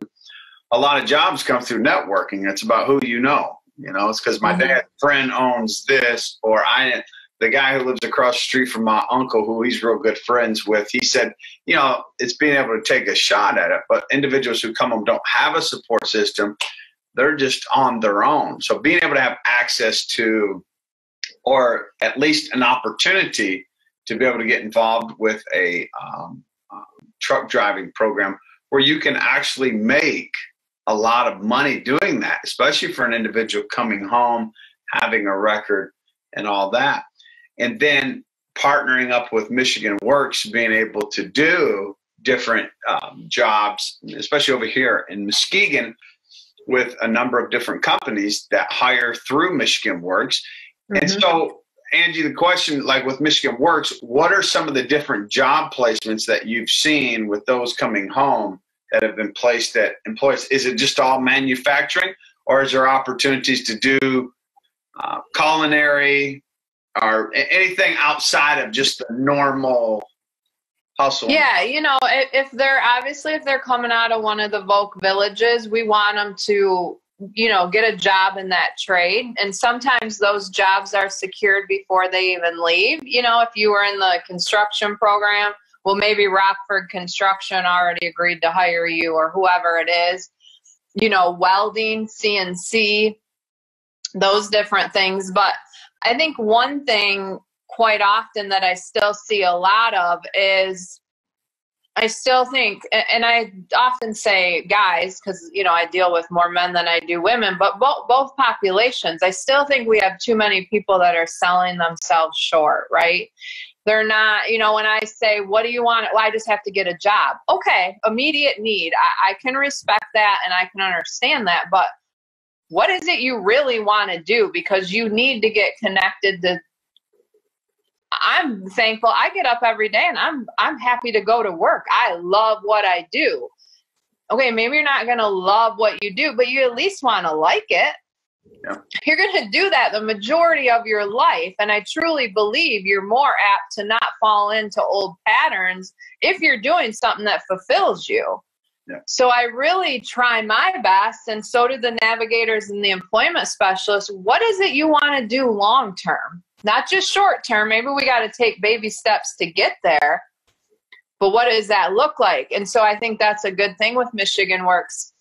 a lot of jobs come through networking. It's about who you know. You know, it's because my dad's friend owns this, or the guy who lives across the street from my uncle, who he's real good friends with, he said, you know, it's being able to take a shot at it. But individuals who come home don't have a support system, they're just on their own. So being able to have access to, or at least an opportunity to be able to get involved with a truck driving program where you can actually make a lot of money doing that, especially for an individual coming home, having a record and all that. And then partnering up with Michigan Works, being able to do different jobs, especially over here in Muskegon, with a number of different companies that hire through Michigan Works. Mm-hmm. And so, Angie, the question, like with Michigan Works, what are some of the different job placements that you've seen with those coming home that have been placed at employees? Is it just all manufacturing, or is there opportunities to do culinary or anything outside of just the normal hustle? Yeah, you know, if they're coming out of one of the Voc villages, we want them to, you know, get a job in that trade. And sometimes those jobs are secured before they even leave. You know, if you were in the construction program, well, maybe Rockford Construction already agreed to hire you, or whoever it is, you know, welding, CNC, those different things. But I think one thing quite often that I still see a lot of is, I still think, and I often say guys, because, you know, I deal with more men than I do women, but both populations, I still think we have too many people that are selling themselves short, right? They're not, you know, when I say, what do you want? Well, I just have to get a job. Okay, immediate need. I can respect that and I can understand that, but what is it you really want to do? Because you need to get connected to. I'm thankful. I get up every day and I'm happy to go to work. I love what I do. Okay, maybe you're not going to love what you do, but you at least want to like it. Yeah. You're going to do that the majority of your life, and I truly believe you're more apt to not fall into old patterns if you're doing something that fulfills you. Yeah. So I really try my best, and so do the navigators and the employment specialists. What is it you want to do long term? Not just short term. Maybe we got to take baby steps to get there, but what does that look like? And so I think that's a good thing with Michigan Works,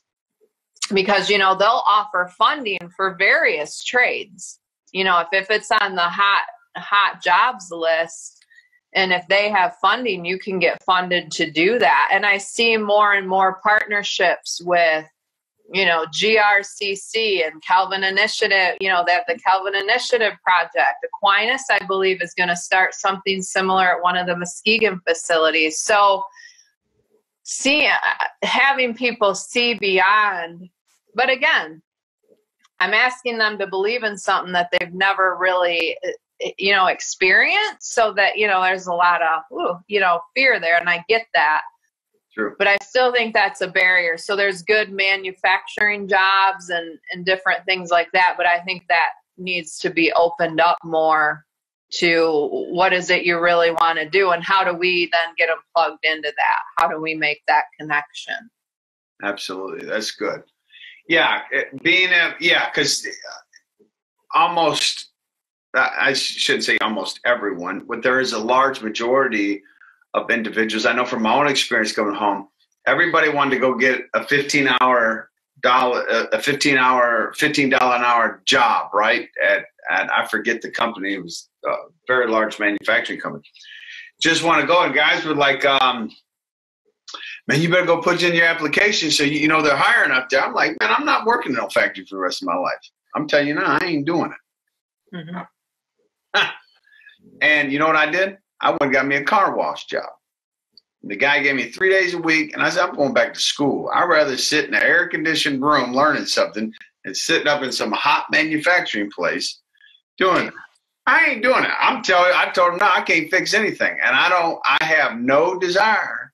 because, you know, they'll offer funding for various trades. You know, if it's on the hot jobs list, and if they have funding, you can get funded to do that. And I see more and more partnerships with, you know, GRCC and Calvin Initiative. You know, they have the Calvin Initiative project. Aquinas, I believe, is going to start something similar at one of the Muskegon facilities. So having people see beyond, but again, I'm asking them to believe in something that they've never really, you know, experienced, so that, you know, there's a lot of, you know, fear there. And I get that. True. But I still think that's a barrier. So there's good manufacturing jobs and different things like that. But I think that needs to be opened up more to what is it you really want to do, and how do we then get them plugged into that? How do we make that connection? Absolutely. That's good. Yeah. Because almost, I shouldn't say almost everyone, but there is a large majority of individuals. I know from my own experience going home, everybody wanted to go get a $15 an hour job, right? At I forget the company. It was a very large manufacturing company. Just want to go, and guys were like, man, you better go put in your application so you know they're hiring up there. I'm like, man, I'm not working in a factory for the rest of my life. I'm telling you now, I ain't doing it. Mm-hmm. And you know what I did? I went and got me a car wash job. The guy gave me 3 days a week, and I said, I'm going back to school. I'd rather sit in an air-conditioned room learning something than sitting up in some hot manufacturing place doing it. I ain't doing it. I told him, no, I can't fix anything. And I have no desire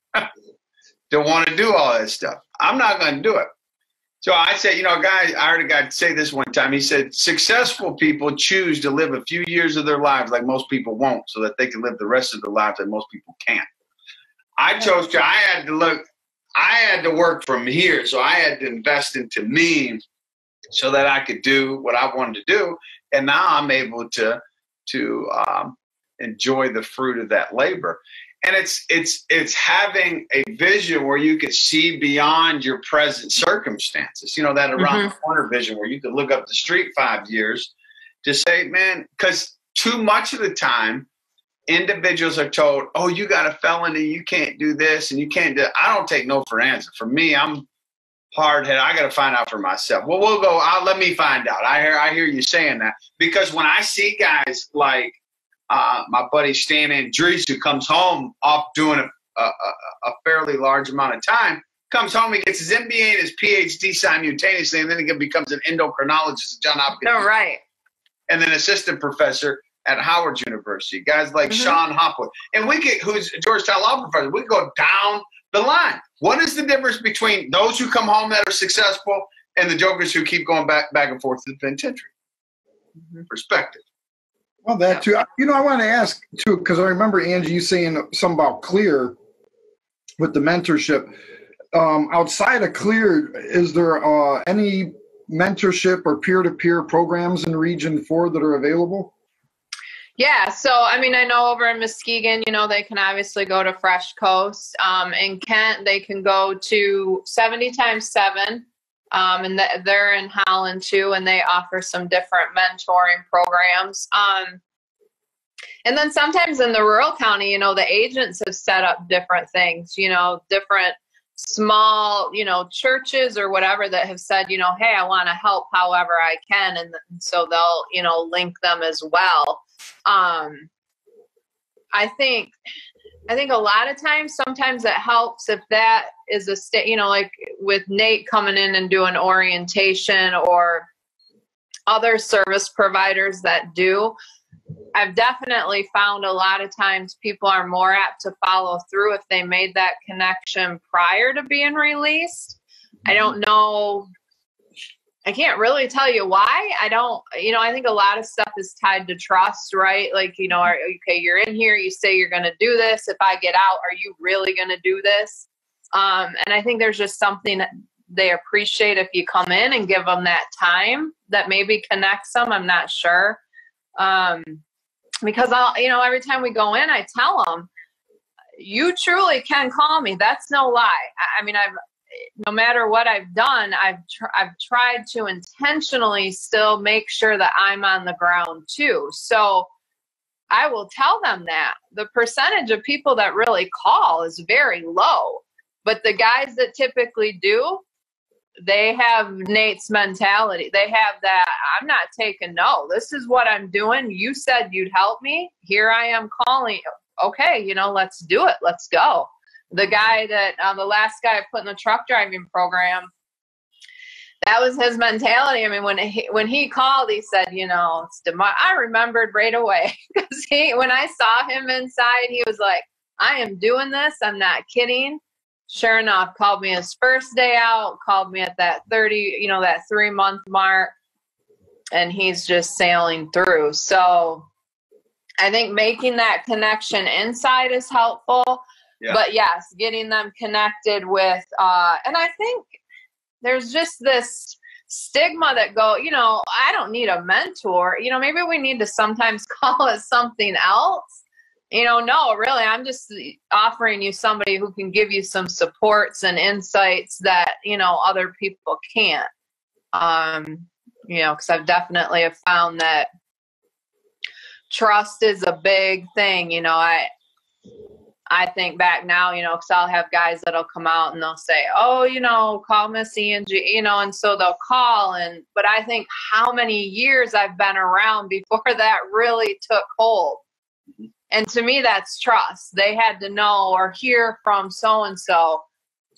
to want to do all that stuff. I'm not going to do it. So I said, you know, guys, I heard a guy say this one time. He said, successful people choose to live a few years of their lives like most people won't, so that they can live the rest of their lives that most people can't. I chose to, I had to work from here. So I had to invest into me so that I could do what I wanted to do. And now I'm able to enjoy the fruit of that labor. And it's having a vision where you can see beyond your present circumstances. You know, that around the corner vision where you can look up the street 5 years to say, man, because too much of the time, individuals are told, oh, you got a felony, you can't do this, and you can't do. I don't take no for an answer. For me, I'm hard-headed. I got to find out for myself. Well, we'll go. Let me find out. I hear you saying that, because when I see guys like my buddy Stan Andrees, who comes home off doing a fairly large amount of time, comes home, he gets his MBA and his PhD simultaneously, and then he becomes an endocrinologist at John Hopkins. Oh, right. And then assistant professor at Howard University. Guys like Sean Hopwood. And who's a Georgetown law professor. We go down the line. What is the difference between those who come home that are successful and the jokers who keep going back and forth to the penitentiary? Perspective. Well, that too. You know, I want to ask too, because I remember, Angie, you saying something about CLEAR with the mentorship. Outside of CLEAR, is there any mentorship or peer-to-peer programs in Region 4 that are available? Yeah, so I mean, I know over in Muskegon, you know, they can obviously go to Fresh Coast. In Kent, they can go to 70x7, and they're in Holland too, and they offer some different mentoring programs. And then sometimes in the rural county, you know, the agents have set up different things, you know, different small, you know, churches or whatever that have said, you know, hey, I want to help however I can. And so they'll, you know, link them as well. I think a lot of times, sometimes it helps if that is a state, you know, like with Nate coming in and doing orientation or other service providers that do. I've definitely found a lot of times people are more apt to follow through if they made that connection prior to being released. I don't know. I can't really tell you why. I don't, you know, I think a lot of stuff is tied to trust, right? Like, you know, okay, you're in here, you say you're going to do this. If I get out, are you really going to do this? And I think there's just something that they appreciate if you come in and give them that time that maybe connects them. I'm not sure. Because you know, every time we go in, I tell them, you truly can call me. That's no lie. I mean, no matter what I've done, I've tried to intentionally still make sure that I'm on the ground too. So I will tell them that the percentage of people that really call is very low, but the guys that typically do, they have Nate's mentality. They have that, I'm not taking no. This is what I'm doing. You said you'd help me. Here I am calling. Okay, you know, let's do it. Let's go. The guy that, the last guy I put in the truck driving program, that was his mentality. I mean, when he called, he said, you know, I remembered right away. Because when I saw him inside, he was like, I am doing this. I'm not kidding. Sure enough, called me his first day out, called me at that 3-month mark, and he's just sailing through. So I think making that connection inside is helpful. Yeah. But yes, getting them connected with, and I think there's just this stigma that you know, I don't need a mentor. You know, maybe we need to sometimes call it something else. You know, no, really, I'm just offering you somebody who can give you some supports and insights that, you know, other people can't. You know, because I've definitely have found that trust is a big thing. You know, I think back now, you know, because I'll have guys that'll come out and they'll say, oh, you know, call Miss Angie, you know, and so they'll call. But I think how many years I've been around before that really took hold. And to me, that's trust. They had to know or hear from so-and-so.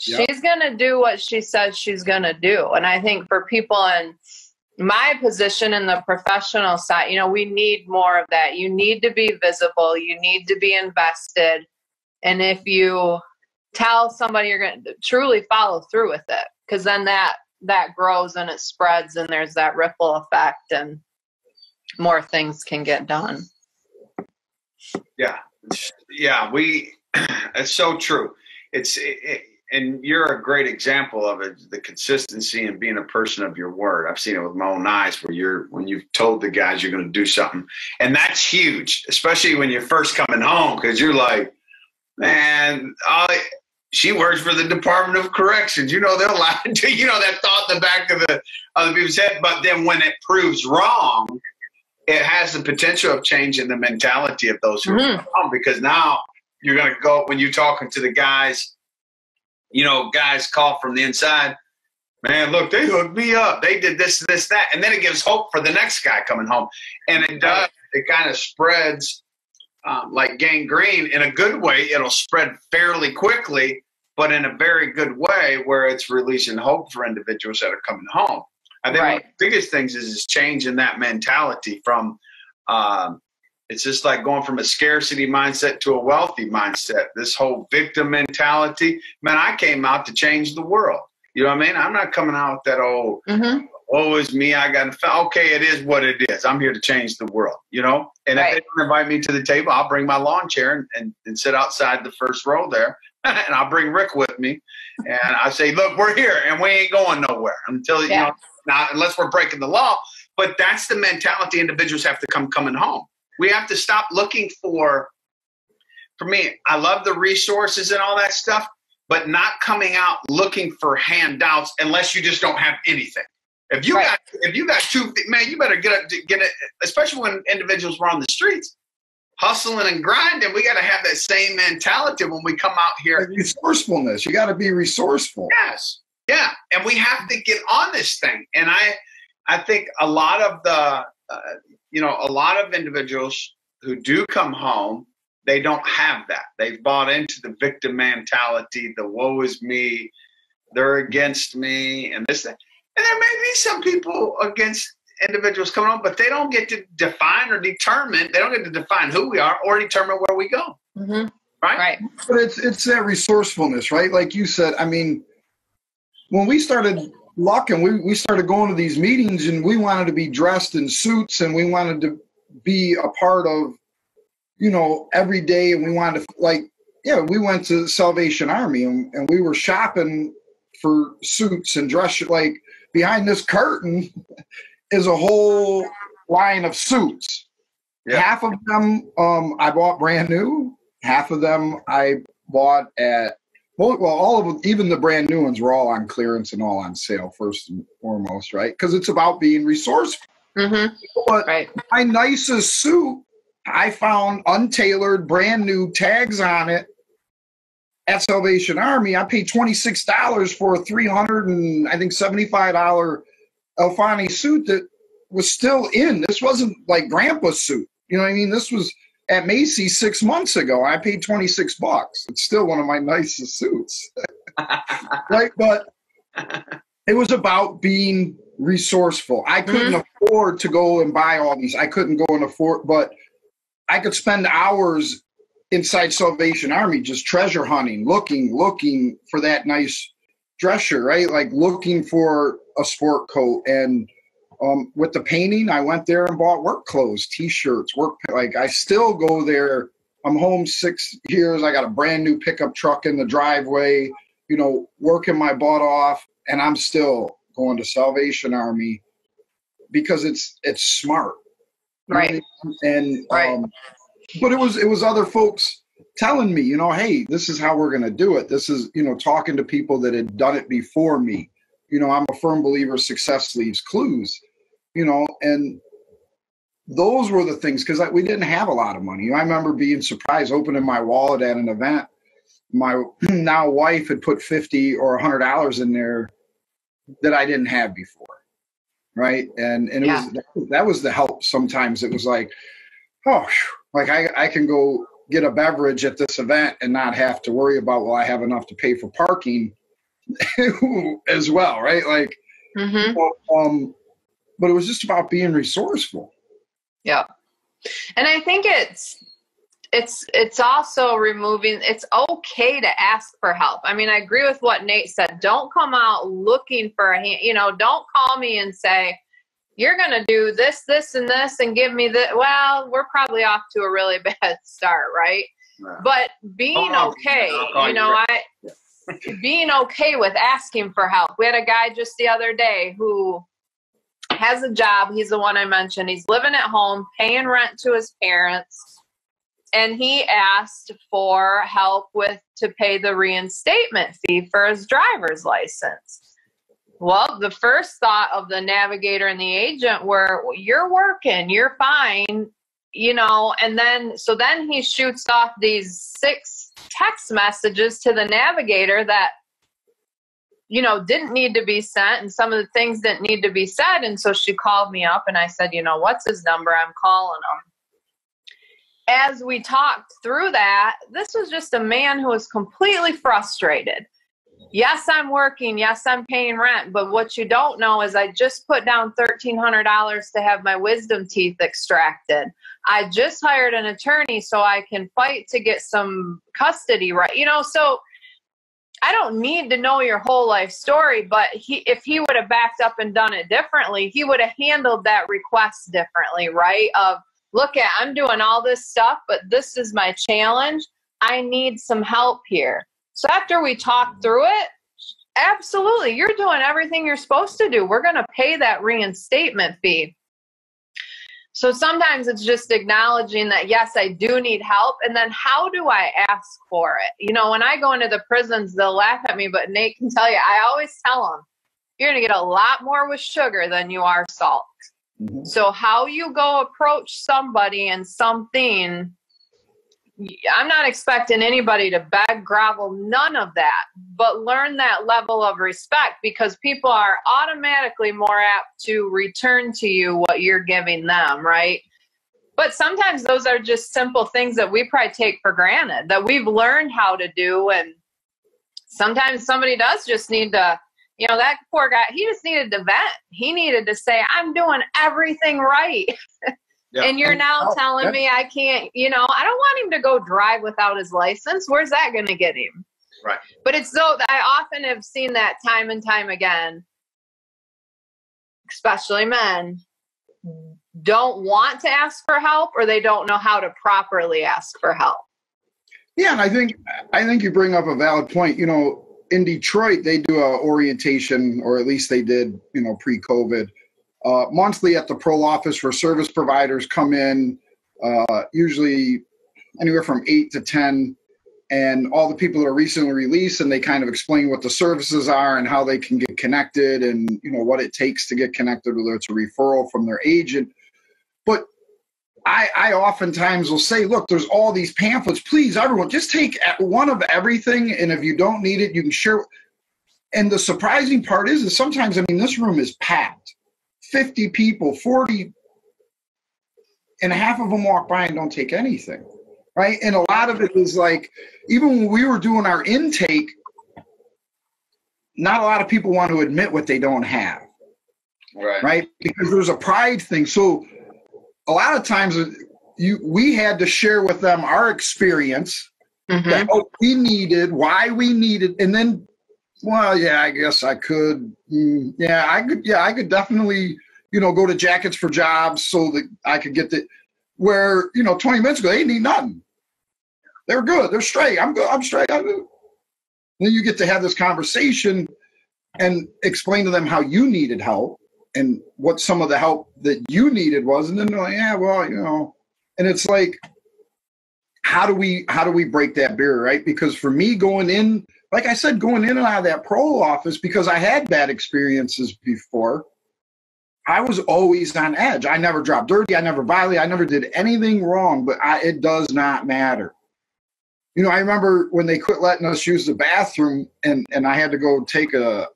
Yep. She's going to do what she says she's going to do. And I think for people in my position in the professional side, you know, we need more of that. You need to be visible. You need to be invested. And if you tell somebody you're going to truly follow through with it, because then that grows and it spreads and there's that ripple effect and more things can get done. Yeah. It's so true. And you're a great example of it, the consistency and being a person of your word. I've seen it with my own eyes when you've told the guys you're going to do something. And that's huge, especially when you're first coming home, because you're like, Man, she works for the Department of Corrections. You know, they're lying to you know that thought in the back of the other people's head. But then when it proves wrong, it has the potential of changing the mentality of those who are wrong, because now you're going to go when you're talking to the guys. You know, guys call from the inside. Man, look, they hooked me up. They did this, this, that, and then it gives hope for the next guy coming home, and it does. It kind of spreads. Like gangrene in a good way. It'll spread fairly quickly, but in a very good way where it's releasing hope for individuals that are coming home. I think one of the biggest things is changing that mentality from, it's just like going from a scarcity mindset to a wealthy mindset. This whole victim mentality, man, I came out to change the world. You know what I mean? I'm not coming out with that old, woe is me, I got to, okay, it is what it is. I'm here to change the world, you know? And if they don't invite me to the table, I'll bring my lawn chair and sit outside the first row there. And I'll bring Rick with me. And I say, look, we're here and we ain't going nowhere until, you know, not unless we're breaking the law. But that's the mentality individuals have to coming home. We have to stop looking for me, I love the resources and all that stuff, but not coming out looking for handouts unless you just don't have anything. If you got two, man, you better get it. Especially when individuals were on the streets, hustling and grinding. We got to have that same mentality when we come out here. Resourcefulness. You got to be resourceful. Yes, yeah, and we have to get on this thing. And I think a lot of the, a lot of individuals who do come home, they don't have that. They've bought into the victim mentality. The woe is me. They're against me, and this. And there may be some people against individuals coming on, but they don't get to define or determine. They don't get to define who we are or determine where we go. Right? But it's that resourcefulness, right? Like you said, I mean, when we started locking, we started going to these meetings and we wanted to be dressed in suits and we wanted to be a part of, you know, every day. And we wanted to, we went to Salvation Army and we were shopping for suits and dress, like, behind this curtain is a whole line of suits. Yeah. Half of them I bought brand new. Half of them I bought at, all of them, even the brand new ones were all on clearance and all on sale first and foremost, right? Because it's about being resourceful. But my nicest suit, I found untailored, brand new, tags on it, at Salvation Army. I paid $26 for a $375 Alfani suit that was still in. This wasn't like Grandpa's suit. You know what I mean? This was at Macy's 6 months ago. I paid $26. It's still one of my nicest suits. Right? But it was about being resourceful. I couldn't afford to go and buy all these. I couldn't go and afford, but I could spend hours inside Salvation Army just treasure hunting, looking for that nice dress shirt, right? Like looking for a sport coat. And with the painting, I went there and bought work clothes, T-shirts, like I still go there. I'm home 6 years. I got a brand new pickup truck in the driveway, you know, working my butt off, and I'm still going to Salvation Army because it's smart. Right. And but it was other folks telling me, you know, hey, this is how we're going to do it. This is, you know, talking to people that had done it before me. You know, I'm a firm believer success leaves clues, you know, and those were the things, because we didn't have a lot of money. I remember being surprised, opening my wallet at an event. My now wife had put $50 or $100 in there that I didn't have before. Right. And it that was the help. Sometimes it was like, oh, like I can go get a beverage at this event and not have to worry about, well, I have enough to pay for parking as well, right? Like, but it was just about being resourceful. Yeah. And I think it's also removing, it's okay to ask for help. I mean, I agree with what Nate said. Don't come out looking for a hand, you know, don't call me and say, you're going to do this, this, and this, and give me the, well, we're probably off to a really bad start, right? Yeah. But being okay, you know, being okay with asking for help. We had a guy just the other day who has a job. He's the one I mentioned. He's living at home, paying rent to his parents. and he asked for help to pay the reinstatement fee for his driver's license. Well, the first thought of the navigator and the agent were, well, you're working, you're fine, and then he shoots off these 6 text messages to the navigator that, didn't need to be sent, and some of the things didn't need to be said. And so she called me up and I said, what's his number? I'm calling him. As we talked through that, this was just a man who was completely frustrated. Yes, I'm working. Yes, I'm paying rent. But what you don't know is I just put down $1,300 to have my wisdom teeth extracted. I just hired an attorney so I can fight to get some custody, right? So I don't need to know your whole life story, but if he would have backed up and done it differently, he would have handled that request differently, right? I'm doing all this stuff, but this is my challenge. I need some help here. So after we talked through it, absolutely, you're doing everything you're supposed to do. We're going to pay that reinstatement fee. So sometimes it's just acknowledging that, yes, I do need help. And then how do I ask for it? When I go into the prisons, they'll laugh at me, but Nate can tell you, I always tell them, you're going to get a lot more with sugar than you are salt. Mm-hmm. So how you go approach somebody and something, I'm not expecting anybody to beg, grovel, none of that, but learn that level of respect, because people are automatically more apt to return to you what you're giving them, right? But sometimes those are just simple things that we probably take for granted, that we've learned how to do. And sometimes somebody does just need to, that poor guy, he just needed to vent. He needed to say, I'm doing everything right. Yeah. And you're now telling me I can't, I don't want him to go drive without his license. Where's that going to get him? Right. But it's so that I often have seen that time and time again, especially men, don't want to ask for help, or they don't know how to properly ask for help. Yeah, and I think you bring up a valid point. In Detroit, they do a orientation, or at least they did, pre-COVID. Monthly at the parole office, where service providers come in, usually anywhere from 8 to 10, and all the people that are recently released, and they kind of explain what the services are and how they can get connected, and what it takes to get connected, whether it's a referral from their agent. But I oftentimes will say, look, there's all these pamphlets. Please, everyone, just take one of everything, and if you don't need it, you can share. And the surprising part is sometimes, this room is packed. 50 people, 40, and half of them walk by and don't take anything, right? And a lot of it is like, even when we were doing our intake, not a lot of people want to admit what they don't have, right? Because there's a pride thing. So a lot of times we had to share with them our experience, that what we needed, why we needed, and then, well, yeah, I guess I could. I could definitely, go to Jackets for Jobs so that I could get where, 20 minutes ago, they didn't need nothing. They were good. They're straight. I'm good. I'm straight. I'm good. Then you get to have this conversation and explain to them how you needed help and what some of the help that you needed was. And then they're like, yeah, well, and it's like, how do we break that barrier, right? Because for me, going in, like I said, going in and out of that parole office, because I had bad experiences before, I was always on edge. I never dropped dirty. I never violated. I never did anything wrong, but it does not matter. I remember when they quit letting us use the bathroom, and I had to go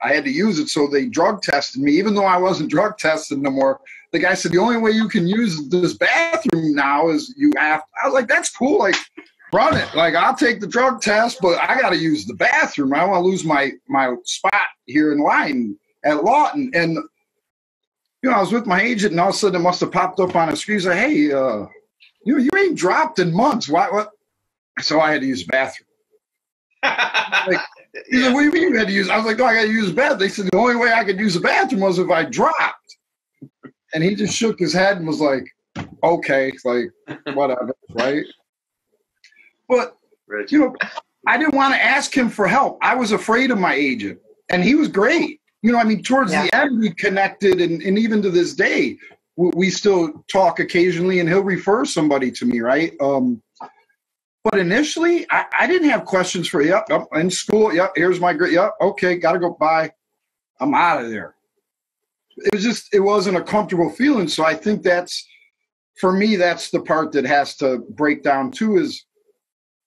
I had to use it, so they drug tested me, even though I wasn't drug tested no more. The guy said, the only way you can use this bathroom now is you have, I was like, that's cool. Like, run it. Like, I'll take the drug test, but I got to use the bathroom. I don't want to lose my spot here in line at Lawton. And, I was with my agent, and all of a sudden it must have popped up on a screen. He's like, hey, you ain't dropped in months. What? So I had to use the bathroom. Like, he said, what do you mean you had to use? I was like, no, I got to use the bathroom. They said the only way I could use the bathroom was if I dropped. And he just shook his head and was like, okay, like, whatever, right? But, I didn't want to ask him for help. I was afraid of my agent, and he was great. Towards the end, we connected, and even to this day, we still talk occasionally, and he'll refer somebody to me, right? But initially, I didn't have questions for, yep, in school, yep, here's my grade, yep, okay, got to go, bye. I'm out of there. It wasn't a comfortable feeling. So I think for me, that's the part that has to break down too is,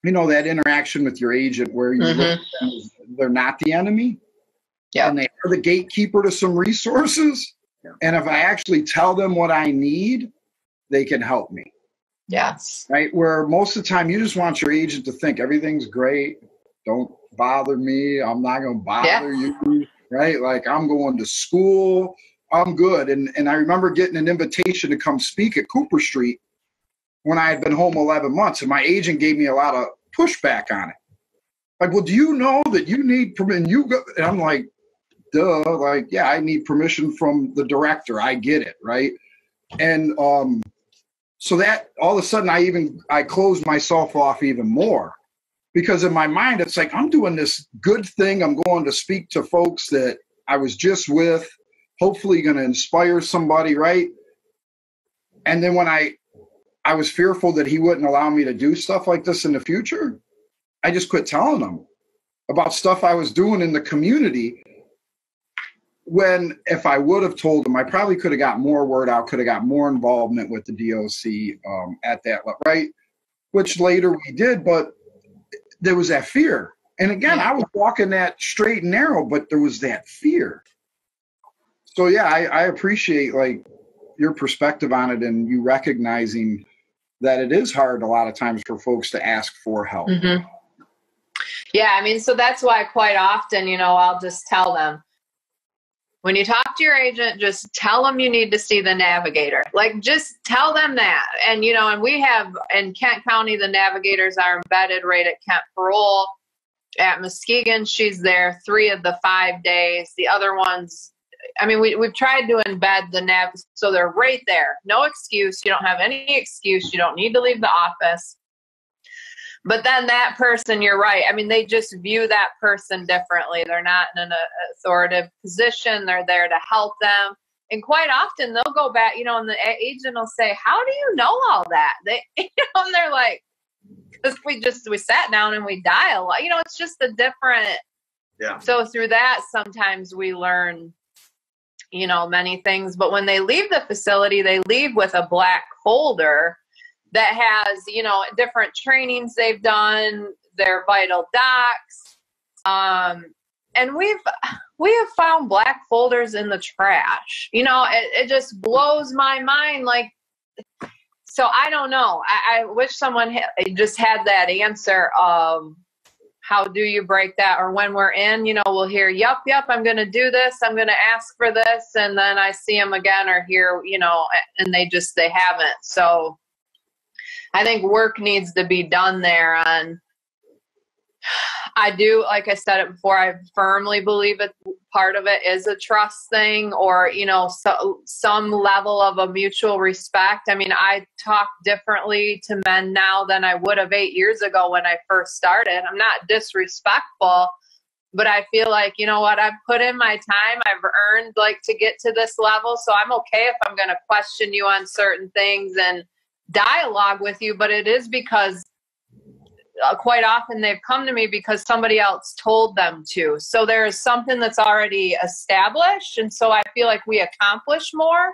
that interaction with your agent where you look at them as they're not the enemy. Yeah. And they are the gatekeeper to some resources. Yeah. And if I actually tell them what I need, they can help me. Yes. Right. Where most of the time you just want your agent to think everything's great. Don't bother me. I'm not going to bother you. Right. Like I'm going to school. I'm good. And I remember getting an invitation to come speak at Cooper Street when I had been home 11 months. And my agent gave me a lot of pushback on it. Like, well, do you know that you need permission? And I'm like, duh. Like, yeah, I need permission from the director. I get it. Right. And so that all of a sudden I closed myself off even more because in my mind, it's like, I'm doing this good thing. I'm going to speak to folks that I was just with, hopefully going to inspire somebody. Right. And then when I was fearful that he wouldn't allow me to do stuff like this in the future, I just quit telling him about stuff I was doing in the community. When if I would have told him, I probably could have got more word out, could have got more involvement with the DOC at that level, right? Which later we did, but there was that fear. And again, I was walking that straight and narrow, but there was that fear. So yeah, I appreciate like your perspective on it and you recognizing that it is hard a lot of times for folks to ask for help. Mm-hmm. Yeah, I mean, so that's why quite often, I'll just tell them, when you talk to your agent, just tell them you need to see the navigator. Like, just tell them that. And, and we have in Kent County, the navigators are embedded right at Kent Parole. At Muskegon, she's there 3 of the 5 days. The other ones, I mean, we've tried to embed the nav, so they're right there. No excuse. You don't have any excuse. You don't need to leave the office. But then that person, you're right. I mean, they just view that person differently. They're not in an authoritative position. They're there to help them. And quite often they'll go back, and the agent will say, how do you know all that? They, and they're like, because we sat down and we dialogue. It's just a different. Yeah. So through that, sometimes we learn, many things. But when they leave the facility, they leave with a black folder that has, different trainings they've done, their vital docs. And we have found black folders in the trash. It just blows my mind. Like, so I don't know. I wish someone just had that answer of how do you break that? Or when we're in, we'll hear, yep, I'm going to do this. I'm going to ask for this. And then I see them again or hear, and they haven't. So I think work needs to be done there on, I do, like I said it before, I firmly believe it. Part of it is a trust thing or, some level of a mutual respect. I mean, I talk differently to men now than I would have 8 years ago when I first started. I'm not disrespectful, but I feel like, I've put in my time. I've earned to get to this level. So I'm okay if I'm going to question you on certain things and dialogue with you, but it is because quite often they've come to me because somebody else told them to. So there is something that's already established. And so I feel like we accomplish more.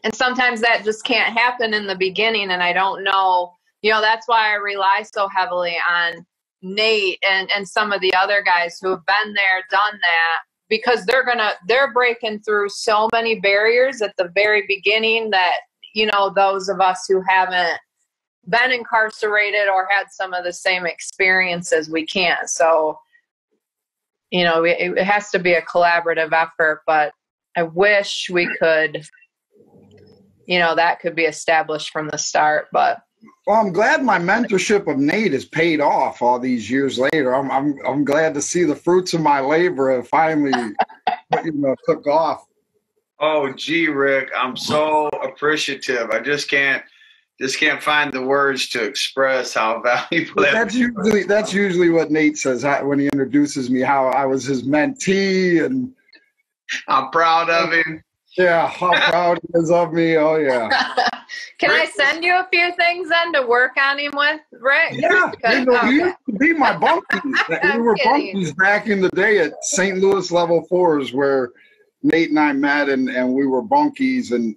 And sometimes that just can't happen in the beginning. And I don't know, that's why I rely so heavily on Nate and some of the other guys who have been there, done that, because they're breaking through so many barriers at the very beginning that, those of us who haven't been incarcerated or had some of the same experiences, we can't. So, it has to be a collaborative effort, but I wish we could, that could be established from the start, but. Well, I'm glad my mentorship of Nate has paid off all these years later. I'm glad to see the fruits of my labor have finally, took off. Oh, gee, Rick, I'm so appreciative. I just can't find the words to express how valuable that's usually what Nate says when he introduces me, how I was his mentee and I'm proud of him. Yeah, how proud he is of me. Oh yeah. Can I send you a few things then to work on him with, Rick? Yeah, you used to be my bunkies. We were bunkies back in the day at St. Louis Level 4s where Nate and I met, and we were bunkies. And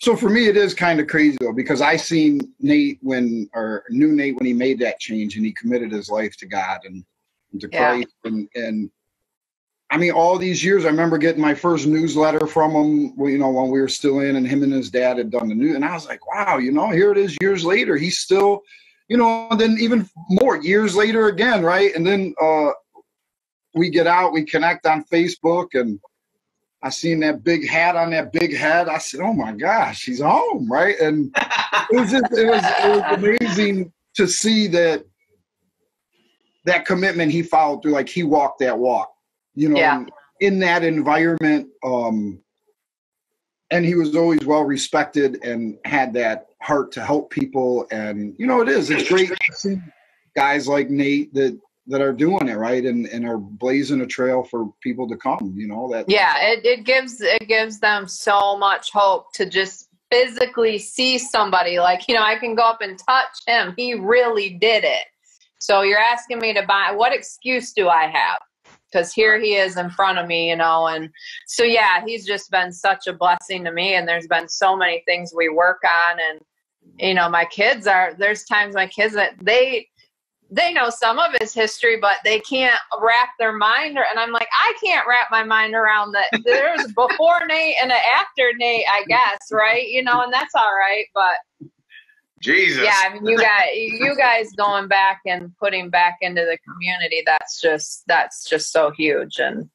so for me, it is kind of crazy, though, because I knew Nate when he made that change and he committed his life to God and to Christ. And I mean, all these years, I remember getting my first newsletter from him, when we were still in, and him and his dad had done the news. And I was like, wow, here it is years later. He's still, and then even more years later again, right? And then we get out, we connect on Facebook, and I seen that big hat on that big head. I said, oh my gosh, he's home, right? And it was amazing to see that commitment he followed through, like he walked that walk. In that environment, and he was always well respected and had that heart to help people. And it's great to see guys like Nate that are doing it right and are blazing a trail for people to come. It gives them so much hope to just physically see somebody like I can go up and touch him. He really did it. So you're asking me to buy. What excuse do I have? Because here he is in front of me, and so, he's just been such a blessing to me. And there's been so many things we work on. And, my kids there's times my kids that they know some of his history, but they can't wrap their mind. And I'm like, I can't wrap my mind around that. There's before Nate and an after Nate, I guess. Right. And that's all right. But Jesus. Yeah, I mean, you guys going back and putting back into the community, that's just so huge. And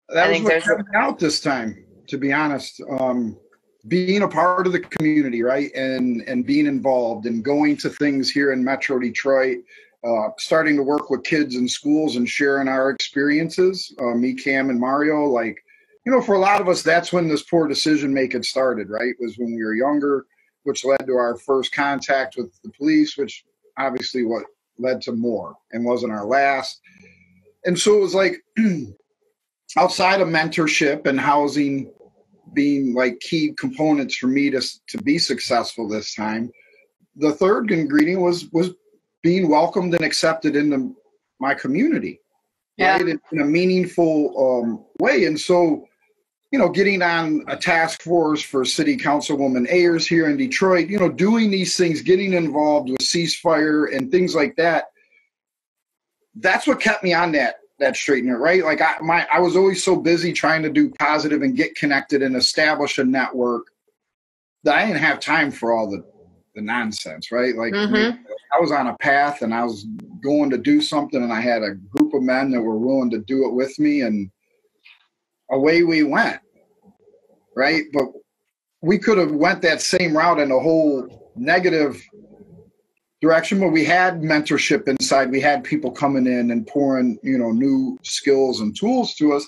that was what kept me out this time, to be honest. Being a part of the community, right, and being involved and going to things here in Metro Detroit, starting to work with kids in schools and sharing our experiences. Me, Cam, and Mario, for a lot of us, that's when this poor decision making started, right? Was when we were younger, which led to our first contact with the police, which obviously what led to more and wasn't our last. And so it was like outside of mentorship and housing being like key components for me to be successful this time, the third ingredient was being welcomed and accepted into my community, right? In a meaningful way. And so, getting on a task force for City Councilwoman Ayers here in Detroit, doing these things, getting involved with ceasefire and things like that, that's what kept me on that straight and narrow, right? Like I was always so busy trying to do positive and get connected and establish a network that I didn't have time for all the nonsense, right? Like I was on a path and I was going to do something, and I had a group of men that were willing to do it with me, and away we went, right? But we could have went that same route in a whole negative direction, but we had mentorship inside. We had people coming in and pouring, new skills and tools to us,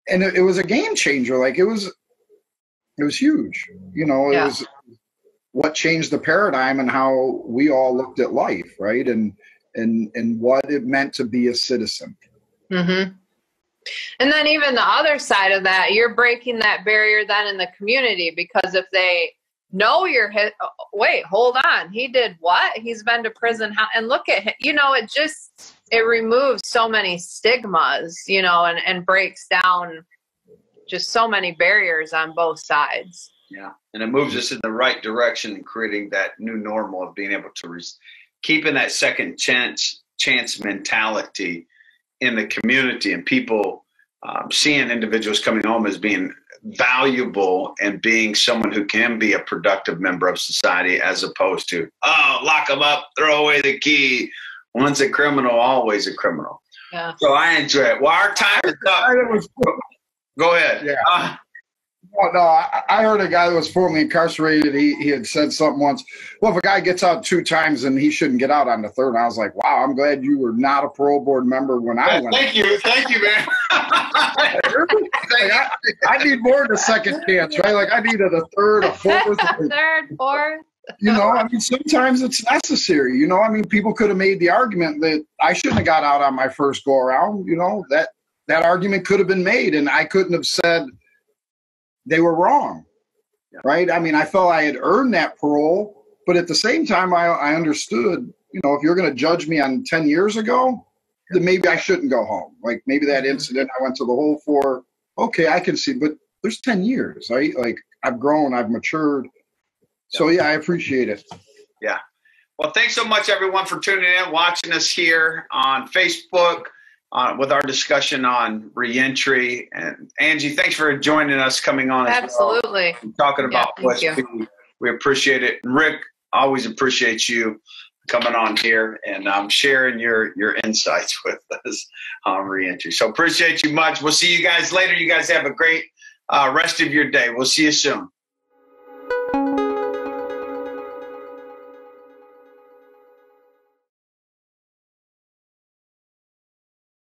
and it was a game changer. Like it was huge. It was what changed the paradigm and how we all looked at life, right? And what it meant to be a citizen. Mm-hmm. And then even the other side of that, you're breaking that barrier then in the community, because if they know you're wait, hold on, he did what? He's been to prison. And look at him, it removes so many stigmas, and breaks down just so many barriers on both sides. Yeah. And it moves us in the right direction and creating that new normal of being able to keeping that second chance mentality in the community, and people seeing individuals coming home as being valuable and being someone who can be a productive member of society, as opposed to, lock them up, throw away the key. Once a criminal, always a criminal. Yeah. So I enjoy it. Well, our time is up. Go ahead. Yeah. No, I heard a guy that was formerly incarcerated. He had said something once. Well, if a guy gets out 2 times, then he shouldn't get out on the third. And I was like, wow, I'm glad you were not a parole board member when I went. Thank you, man. I need more than a second chance, right? Like I needed a third, a fourth. Third, fourth. Sometimes it's necessary. People could have made the argument that I shouldn't have got out on my first go around. That argument could have been made, and I couldn't have said they were wrong, right? I mean, I felt I had earned that parole, but at the same time, I understood, you know, if you're going to judge me on 10 years ago, then maybe I shouldn't go home. Like maybe that incident I went to the hole for, okay, I can see, but there's 10 years, right? Like I've grown, I've matured. So yeah, I appreciate it. Yeah. Well, thanks so much, everyone, for tuning in, watching us here on Facebook with our discussion on reentry. And Angie, thanks for joining us, coming on. Absolutely. As well, talking about West you. P. We appreciate it. And Rick, always appreciate you coming on here and sharing your insights with us on reentry. So appreciate you much. We'll see you guys later. You guys have a great rest of your day. We'll see you soon.